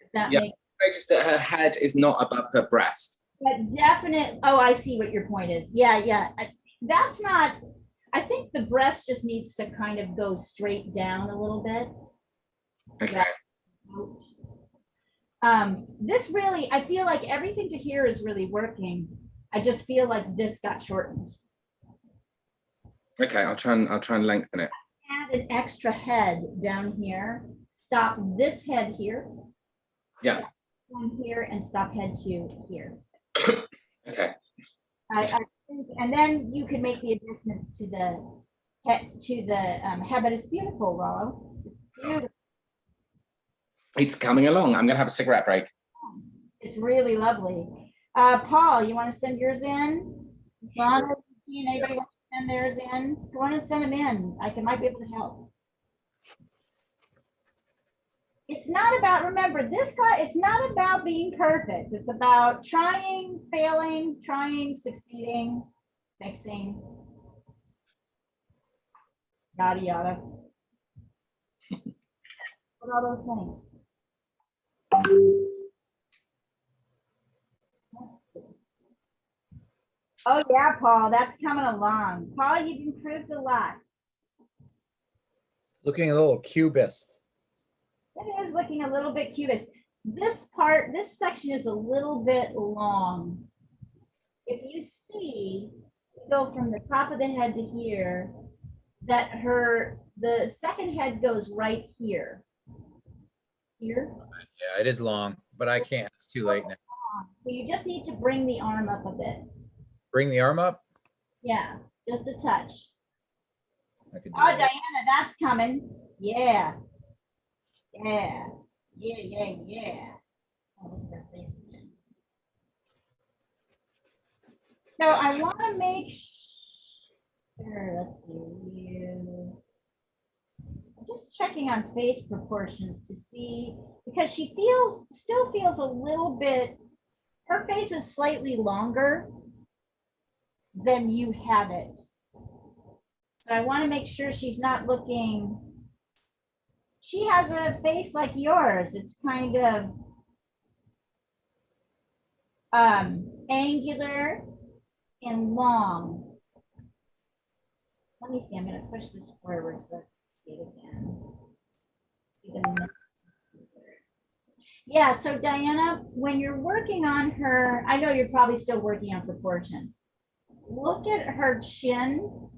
If that Yeah. makes, Notice that her head is not above her breast. but definite, oh, I see what your point is. Yeah, yeah. That's not, I think the breast just needs to kind of go straight down a little bit. Okay. This really, I feel like everything to here is really working. I just feel like this got shortened. Okay, I'll try and lengthen it. Add an extra head down here. Stop this head here. Yeah. One here and stop head to here. Okay. I think, and then you can make the adjustments to the head, head, but it's beautiful, Rollo. It's beautiful. It's coming along. I'm gonna have a cigarette break. It's really lovely. Paul, you want to send yours in? Donna, anybody want to send theirs in? Go on and send them in. I might be able to help. It's not about, remember, this guy, it's not about being perfect. It's about trying, failing, trying, succeeding, fixing, yada, yada. What are all those things? Let's see. Oh yeah, Paul, that's coming along. Paul, you've improved a lot. Looking a little cubist. It is looking a little bit cutest. This part, this section is a little bit long. If you see, go from the top of the head to here, that the second head goes right here. Here. Yeah, it is long, but I can't. It's too late now. So you just need to bring the arm up a bit. Bring the arm up. Yeah, just a touch. I could do Oh, that. Diana, that's coming. Yeah. Yeah. Yeah, yeah, yeah. Oh, look at that face again. So I want to make sure, let's see, you. I'm just checking on face proportions to see, because she still feels a little bit, her face is slightly longer than you have it. So I want to make sure she's not looking, she has a face like yours. It's kind of angular and long. Let me see, I'm going to push this forward so I can see it again. See the, yeah, so Diana, when you're working on her, I know you're probably still working on proportions. Look at her chin.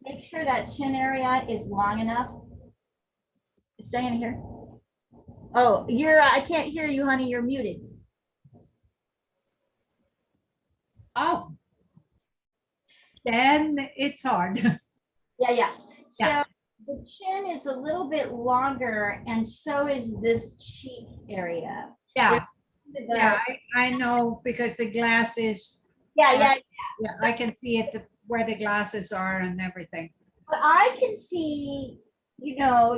Make sure that chin area is long enough. Is Diana here? Oh, you're, I can't hear you, honey. You're muted. Oh. Then it's hard. Yeah, yeah. So Yeah. the chin is a little bit longer, and so is this cheek area. Yeah, yeah, I know because the glasses, Yeah. yeah, I can see it where the glasses are and everything. But I can see, you know,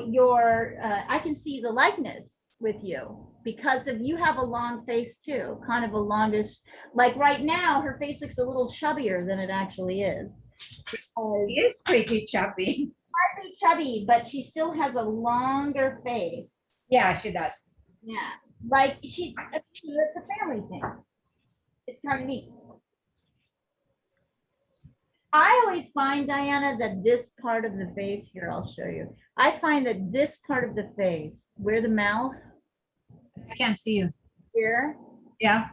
I can see the likeness with you because of you have a long face too, kind of a longest, like right now, her face looks a little chubbier than it actually is. She is pretty chubby. Hardly chubby, but she still has a longer face. Yeah, she does. Yeah, like it's a family thing. It's kind of neat. I always find, Diana, that this part of the face, here, I'll show you. I find that this part of the face, where the mouth I can't see you. here, Yeah, part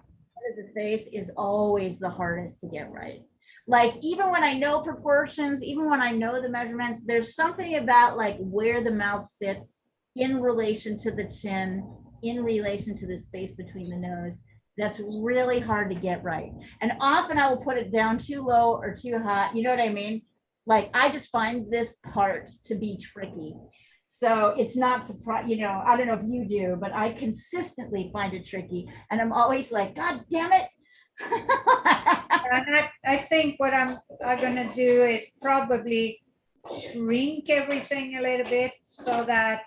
of the face is always the hardest to get right. Like, even when I know proportions, even when I know the measurements, there's something about like where the mouth sits in relation to the chin, in relation to the space between the nose, that's really hard to get right. And often I will put it down too low or too high. You know what I mean? Like, I just find this part to be tricky. So it's not surprising, you know, I don't know if you do, but I consistently find it tricky. And I'm always like, God damn it. And I think what I'm gonna do is probably shrink everything a little bit so that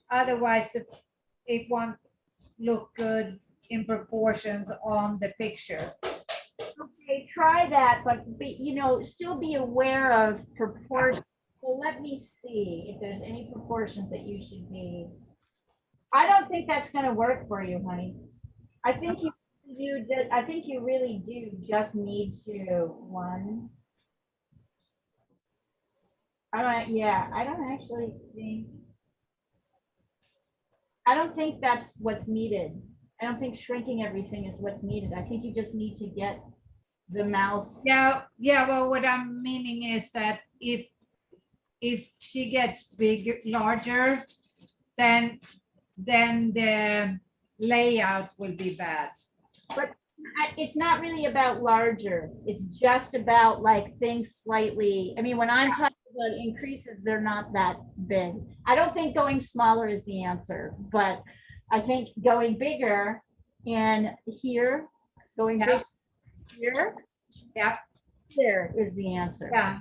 otherwise it won't look good in proportions on the picture. Okay, try that, but be, still be aware of proportion. So let me see if there's any proportions that you should be. I don't think that's gonna work for you, honey. I think I think you really do just need to, one. All right, yeah, I don't actually think. I don't think that's what's needed. I don't think shrinking everything is what's needed. I think you just need to get the mouth. Yeah, well, what I'm meaning is that if she gets bigger, larger, then the layout will be bad. It's not really about larger. It's just about like things slightly. I mean, when I'm talking about increases, they're not that big. I don't think going smaller is the answer, but I think going bigger and here, going Yeah. big here. Yeah. There is the answer. Yeah,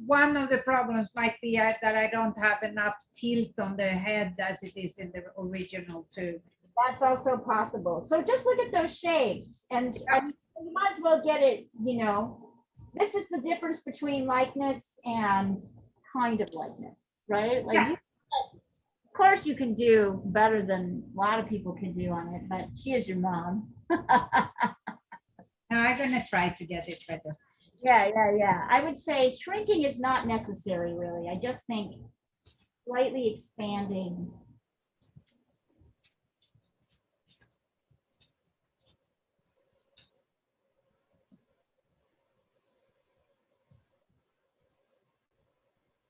one of the problems might be that I don't have enough tilt on the head as it is in the original too. That's also possible. So just look at those shapes and I mean, you might as well get it, this is the difference between likeness and kind of likeness, right? Like, Yeah. of course you can do better than a lot of people can do on it, but she is your mom. Now I'm gonna try to get it better. Yeah. I would say shrinking is not necessary, really. I just think slightly expanding.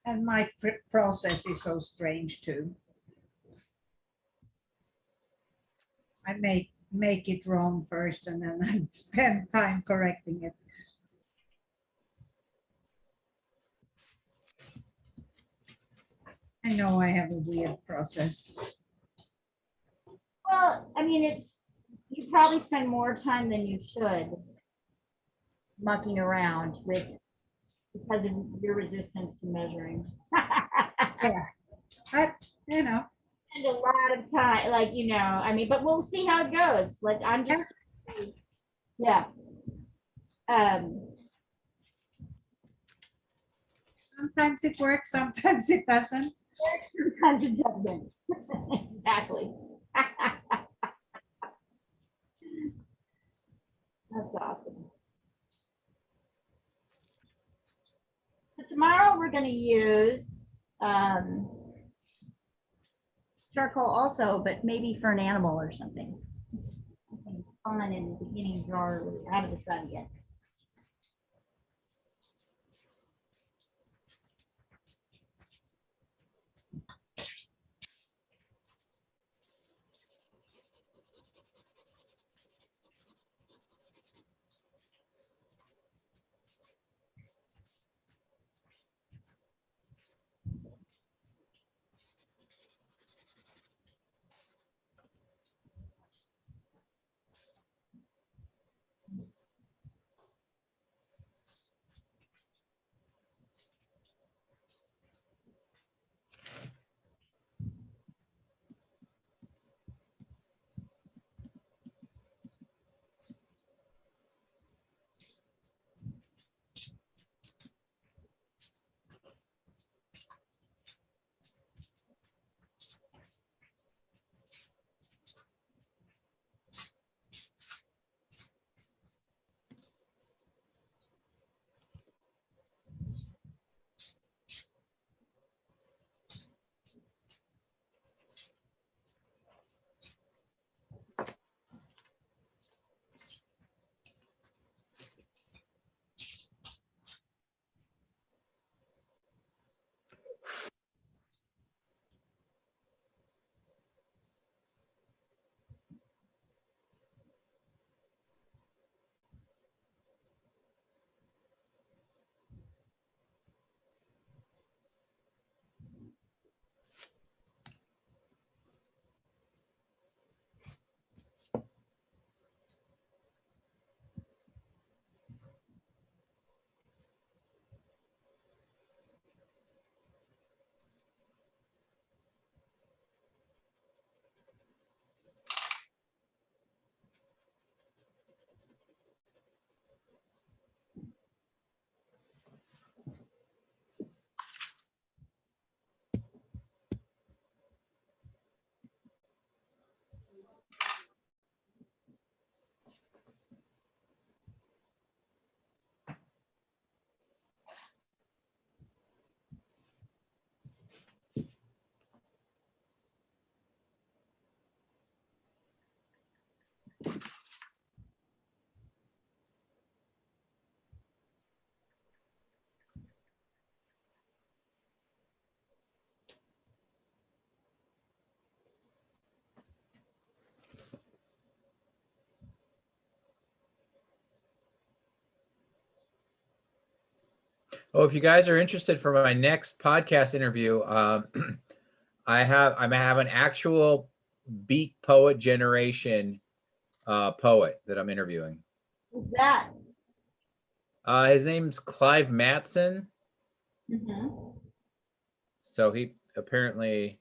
And my process is so strange too. I make it wrong first and then I spend time correcting it. I know I have a weird process. Well, I mean, you probably spend more time than you should mucking around with because of your resistance to measuring. But you know, And a lot of time, like, I mean, but we'll see how it goes. Like, I'm just, yeah. sometimes it works, sometimes it doesn't. Sometimes it doesn't. Exactly. That's awesome. So tomorrow we're going to use charcoal also, but maybe for an animal or something. Something fun in the beginning drawer. I haven't decided yet. Oh, if you guys are interested for my next podcast interview, I have an actual Beat Poet Generation poet that I'm interviewing. Who's that? His name's Clive Matson. Mhm. So he apparently,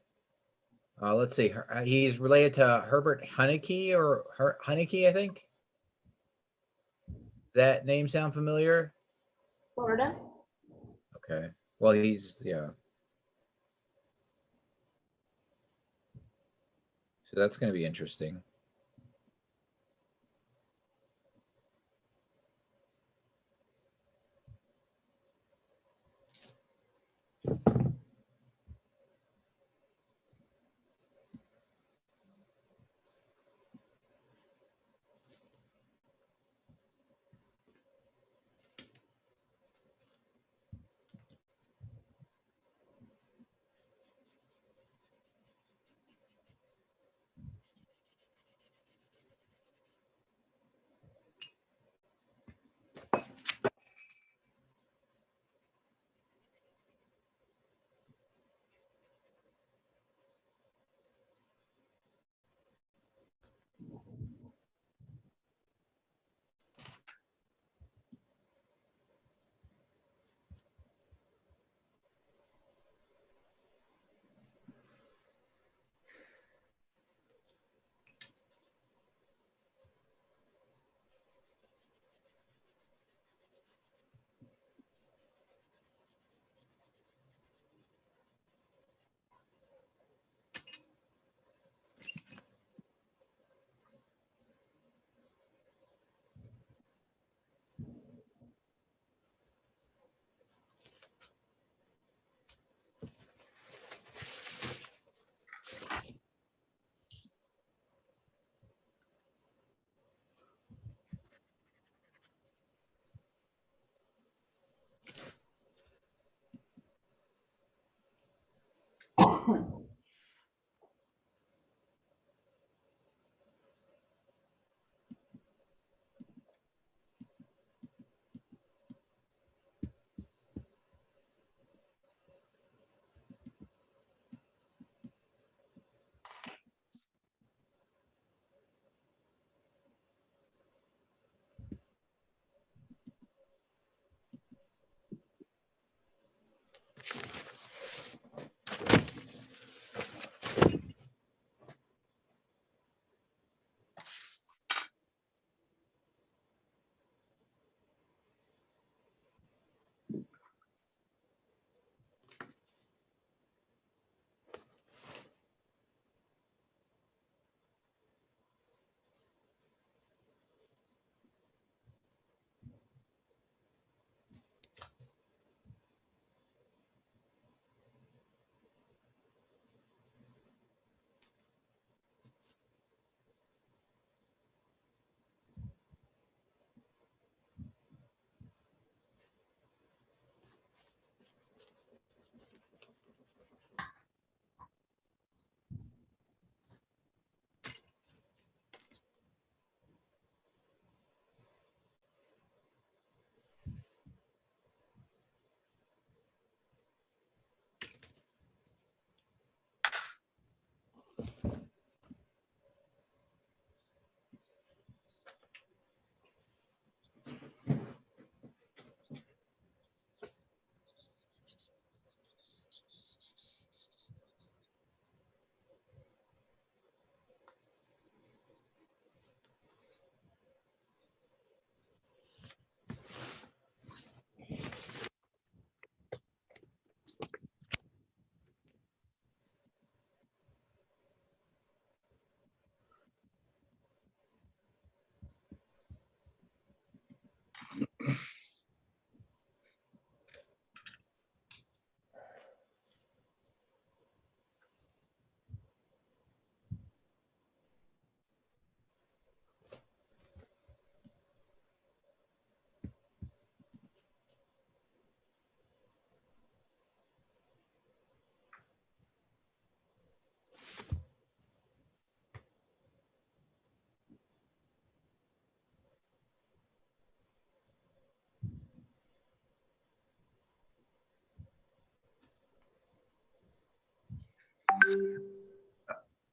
let's see, he's related to Herbert Haneke or Haneke, I think. Does that name sound familiar? Florida. Okay. Well, he's, yeah. So that's going to be interesting.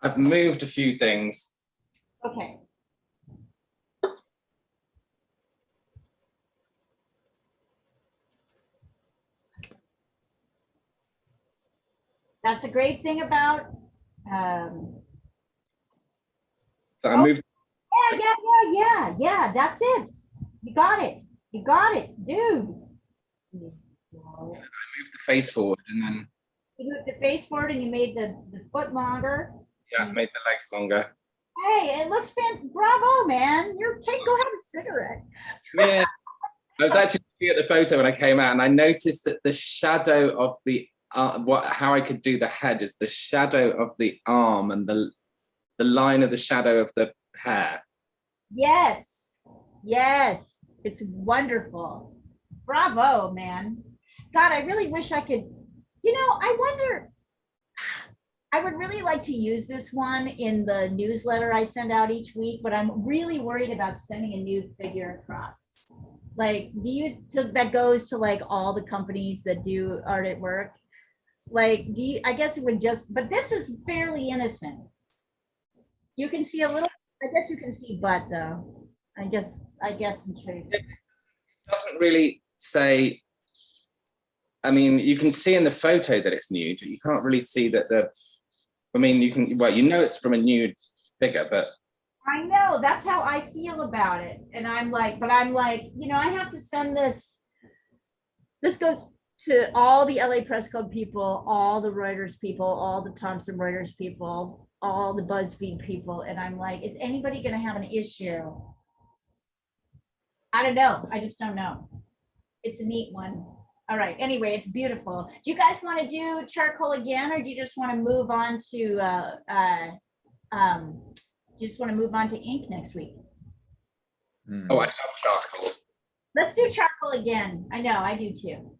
I've moved a few things. Okay. That's a great thing about, So I Oh. moved. yeah, that's it. You got it. You got it, dude. You Moved the face forward, and then moved the face forward and you made the foot longer. made the legs longer. Hey, it looks bravo, man. Go have a cigarette. Yeah. I was actually looking at the photo when I came out, and I noticed that the shadow of the how I could do the head is the shadow of the arm and the line of the shadow of the hair. Yes, yes, it's wonderful. Bravo, man. God, I really wish I could, I wonder, I would really like to use this one in the newsletter I send out each week, but I'm really worried about sending a new figure across. Like, that goes to like all the companies that do art at work? Like, I guess it would but this is fairly innocent. You can see a little, I guess you can see butt though. I guess in truth. It doesn't really say. I mean, you can see in the photo that it's nude, but you can't really see that I mean, it's from a nude figure, but. I know, that's how I feel about it. And I'm like, I have to send this. This goes to all the LA Press Club people, all the Reuters people, all the Thomson Reuters people, all the BuzzFeed people. And I'm like, is anybody going to have an issue? I don't know. I just don't know. It's a neat one. All right. Anyway, it's beautiful. Do you guys want to do charcoal again, or do you just want to move on to ink next week? Oh, I love charcoal. Let's do charcoal again. I know, I do too.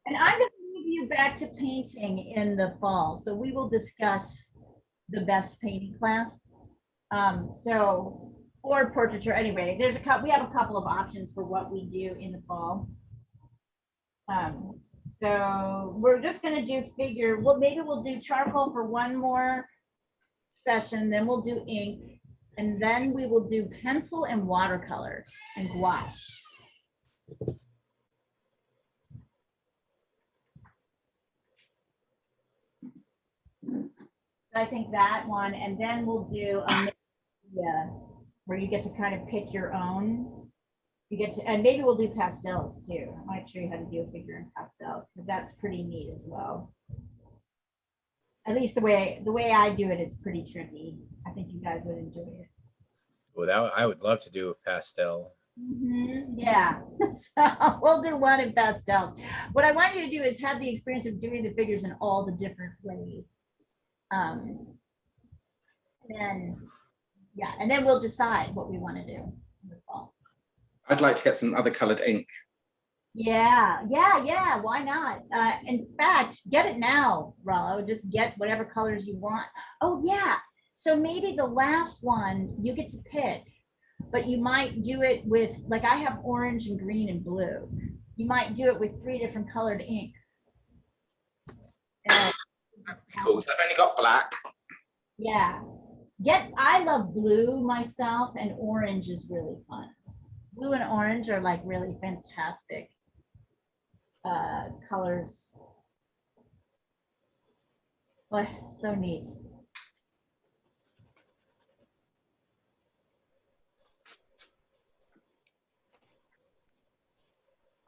And I'm going to move you back to painting in the fall. So we will discuss the best painting class. Or portraiture. Anyway, we have a couple of options for what we do in the fall. So we're just going to do figure. Well, maybe we'll do charcoal for one more session, then we'll do ink, and then we will do pencil and watercolor and gouache. I think that one, and then we'll do where you get to kind of pick your own. And maybe we'll do pastels too. I might show you how to do a figure in pastels, because that's pretty neat as well. At least the way I do it, it's pretty tricky. I think you guys would enjoy it. Well, I would love to do a pastel. Yeah, so we'll do one in pastels. What I want you to do is have the experience of doing the figures in all the different ways. And then we'll decide what we want to do in the fall. I'd like to get some other colored ink. Yeah, why not? In fact, get it now, Rollo. Just get whatever colors you want. Oh yeah, so maybe the last one you get to pick, but you might do it with, like, I have orange and green and blue. You might do it with 3 different colored inks. Cool. So I've only got black. Yeah. I love blue myself, and orange is really fun. Blue and orange are like really fantastic colors. But so neat.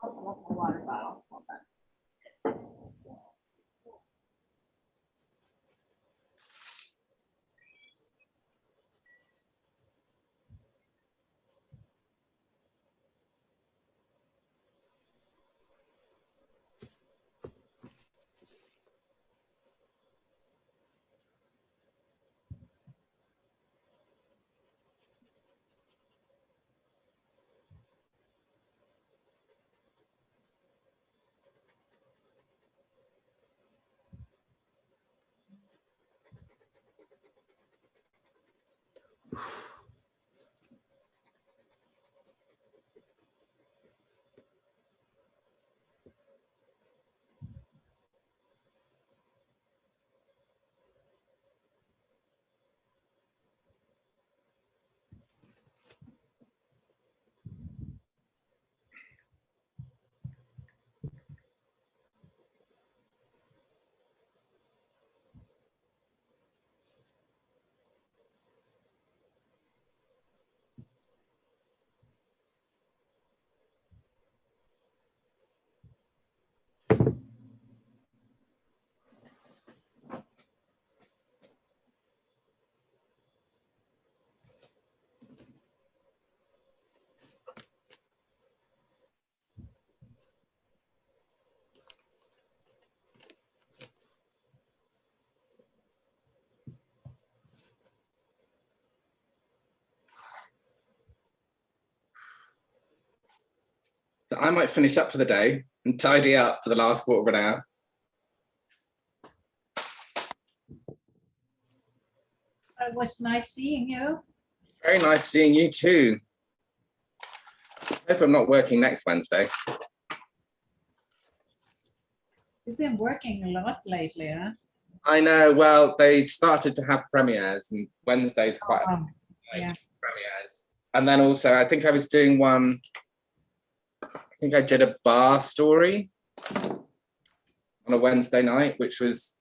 Oh, I want my water bottle. Hold on. I might finish up for the day and tidy up for the last quarter of an hour. It was nice seeing you. Very nice seeing you too. Hope I'm not working next Wednesday. You've been working a lot lately, huh? I know, well, they started to have premieres and Wednesday's quite a Oh, yeah. premieres. And then also, I think I was doing one, I think I did a bar story on a Wednesday night, which was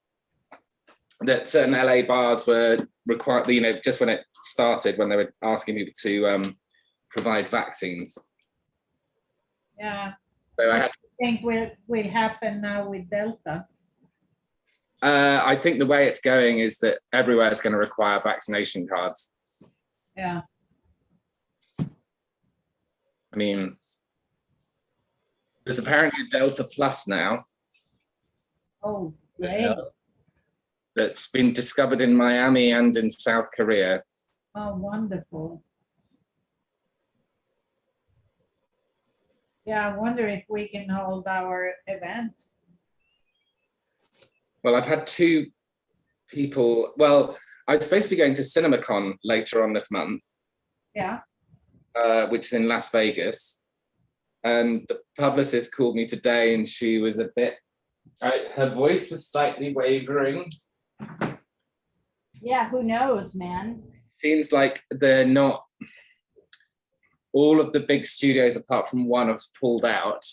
that certain LA bars were required, you know, just when it started, when they were asking people to provide vaccines. Yeah, So I had, I think will happen now with Delta. I think the way it's going is that everywhere is going to require vaccination cards. Yeah, I mean, there's apparently a Delta Plus now oh, great. Yeah. that's been discovered in Miami and in South Korea. Oh, wonderful. Yeah, I wonder if we can hold our event. Well, I've had two people, well, I was supposed to be going to CinemaCon later on this month, Yeah, which is in Las Vegas. And the publicist called me today and she was a bit, her voice was slightly wavering. Yeah, who knows, man? Seems like they're not, all of the big studios apart from one have pulled out.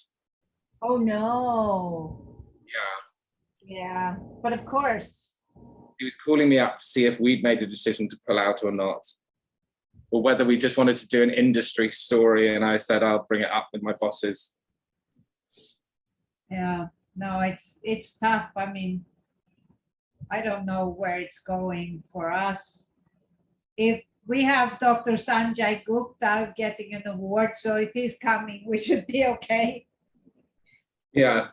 Oh, no. Yeah. Yeah, but of course. He was calling me up to see if we'd made a decision to pull out or not, or whether we just wanted to do an industry story. And I said, I'll bring it up with my bosses. yeah. No, it's tough. I mean, I don't know where it's going for us. If we have Dr. Sanjay Gupta getting an award, so if he's coming, we should be okay. Yeah.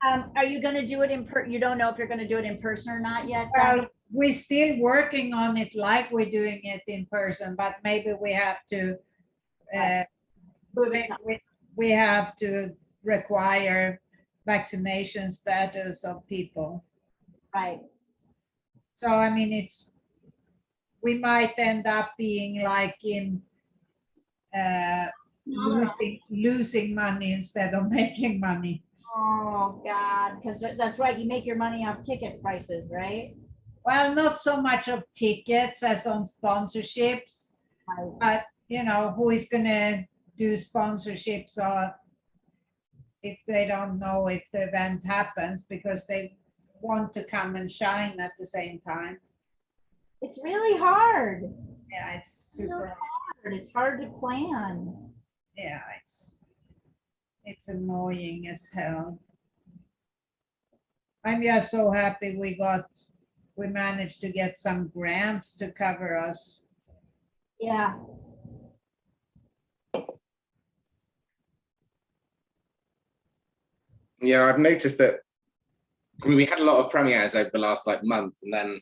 Are you gonna do it you don't know if you're gonna do it in person or not yet? Don? Well, we're still working on it like we're doing it in person, but maybe we have to, Move it to- we have to require vaccination status of people. Right, So, I mean, we might end up being like in losing money instead of making money. oh, God, because that's right, you make your money off ticket prices, right? Well, not so much of tickets as on sponsorships, Right. but you know, who is gonna do sponsorships or if they don't know if the event happens because they want to come and shine at the same time. It's really hard. Yeah, it's super, It's hard to plan. yeah, it's annoying as hell. I'm just so happy we managed to get some grants to cover us. Yeah, Yeah, I've noticed that we had a lot of premieres over the last like month, and then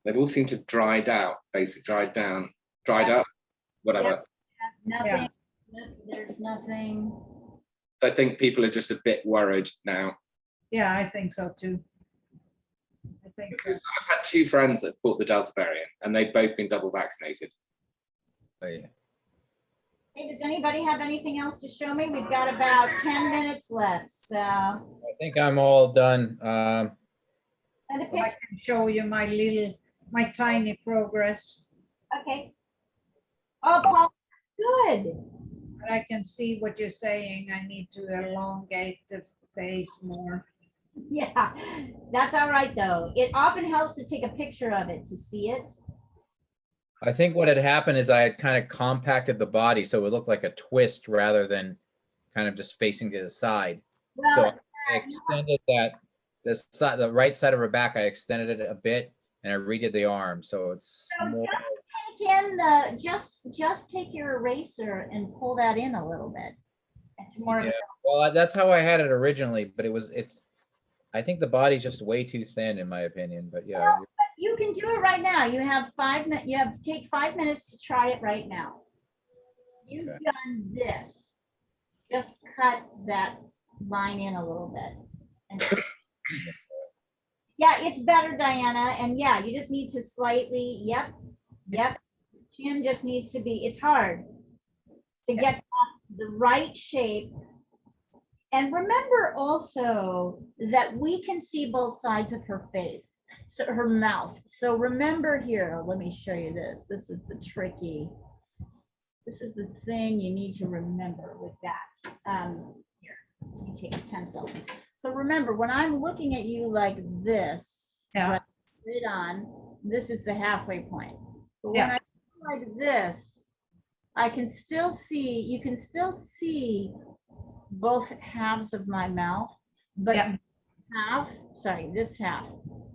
they've all seemed to dried out, basically dried up, whatever. nothing, there's nothing. I think people are just a bit worried now. Yeah, I think so too. I think so. Because I've had two friends that caught the Delta variant, and they've both been double vaccinated. Oh, yeah. Hey, does anybody have anything else to show me? We've got about 10 minutes left, so I think I'm all done. send a I picture. can show you my tiny progress. Okay. Oh, Paul, good. But I can see what you're saying. I need to elongate the face more. Yeah, that's all right, though. It often helps to take a picture of it to see it. I think what had happened is I had kind of compacted the body so it looked like a twist rather than kind of just facing to the side. So Well, I extended the right side of her back. I extended it a bit and I redid the arm. So it's so more. just take in the, just take your eraser and pull that in a little bit. It's more, Yeah. Well, that's how I had it originally, but I think the body's just way too thin in my opinion, but yeah. Well, you can do it right now. You have 5 minutes, take 5 minutes to try it right now. You've Okay. done this. just cut that line in a little bit. And- Yeah, it's better, Diana. And yeah, you just need to slightly, yep. Chin just needs to be, it's hard to get the right shape. And remember also that we can see both sides of her face, so her mouth. So remember here, let me show you this. This is the thing you need to remember with that. Here, let me take a pencil. So remember, when I'm looking at you like this, Yeah. right on, this is the halfway point. But when Yeah. I go like this, I can still see, you can still see both halves of my mouth, but Yeah. this half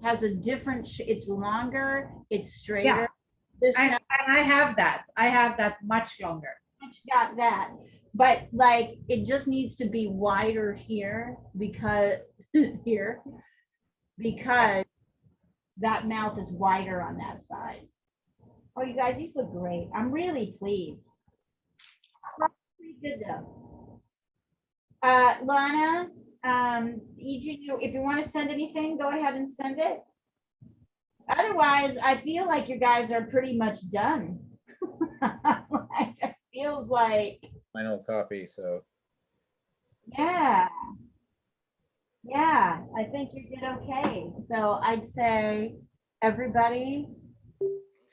has a different, it's longer, it's straighter. This And half I have that. I have that much longer. got that, but like, it just needs to be wider here because, because that mouth is wider on that side. Oh, you guys, these look great. I'm really pleased. Pretty good though. Lana, if you want to send anything, go ahead and send it. Otherwise, I feel like you guys are pretty much done. Like, it feels like, Final copy, so. yeah. Yeah, I think you did okay. So I'd say, everybody,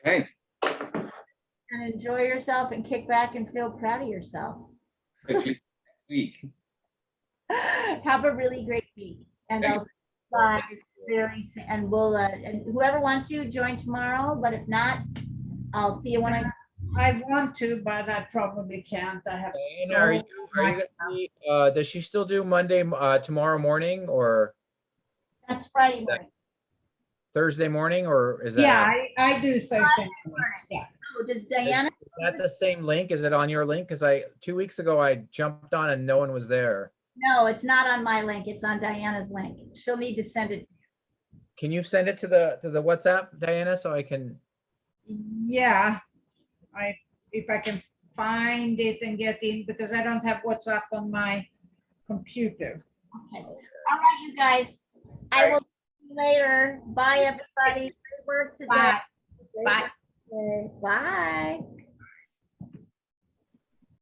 Okay. and enjoy yourself and kick back and feel proud of yourself. Hopefully next week. Have a really great week. And I'll see you guys really soon. And we'll, and whoever wants to join tomorrow, but if not, I'll see you when I want to, but I probably can't. I have Diana, are you much gonna be, does she still do Monday, tomorrow morning or that's Friday morning. Thursday morning, or is that? Yeah, out? I do Thursday. morning. Yeah. Oh, does Diana? Is that the same link? Is it on your link? Because 2 weeks ago I jumped on and no one was there. No, it's not on my link. It's on Diana's link. She'll need to send it. Can you send it to the WhatsApp, Diana, so I can? Yeah, if I can find it and get in, because I don't have WhatsApp on my computer. Okay. All right, you guys. I will see you later. Bye, everybody. Great work today. Bye. Bye. Bye.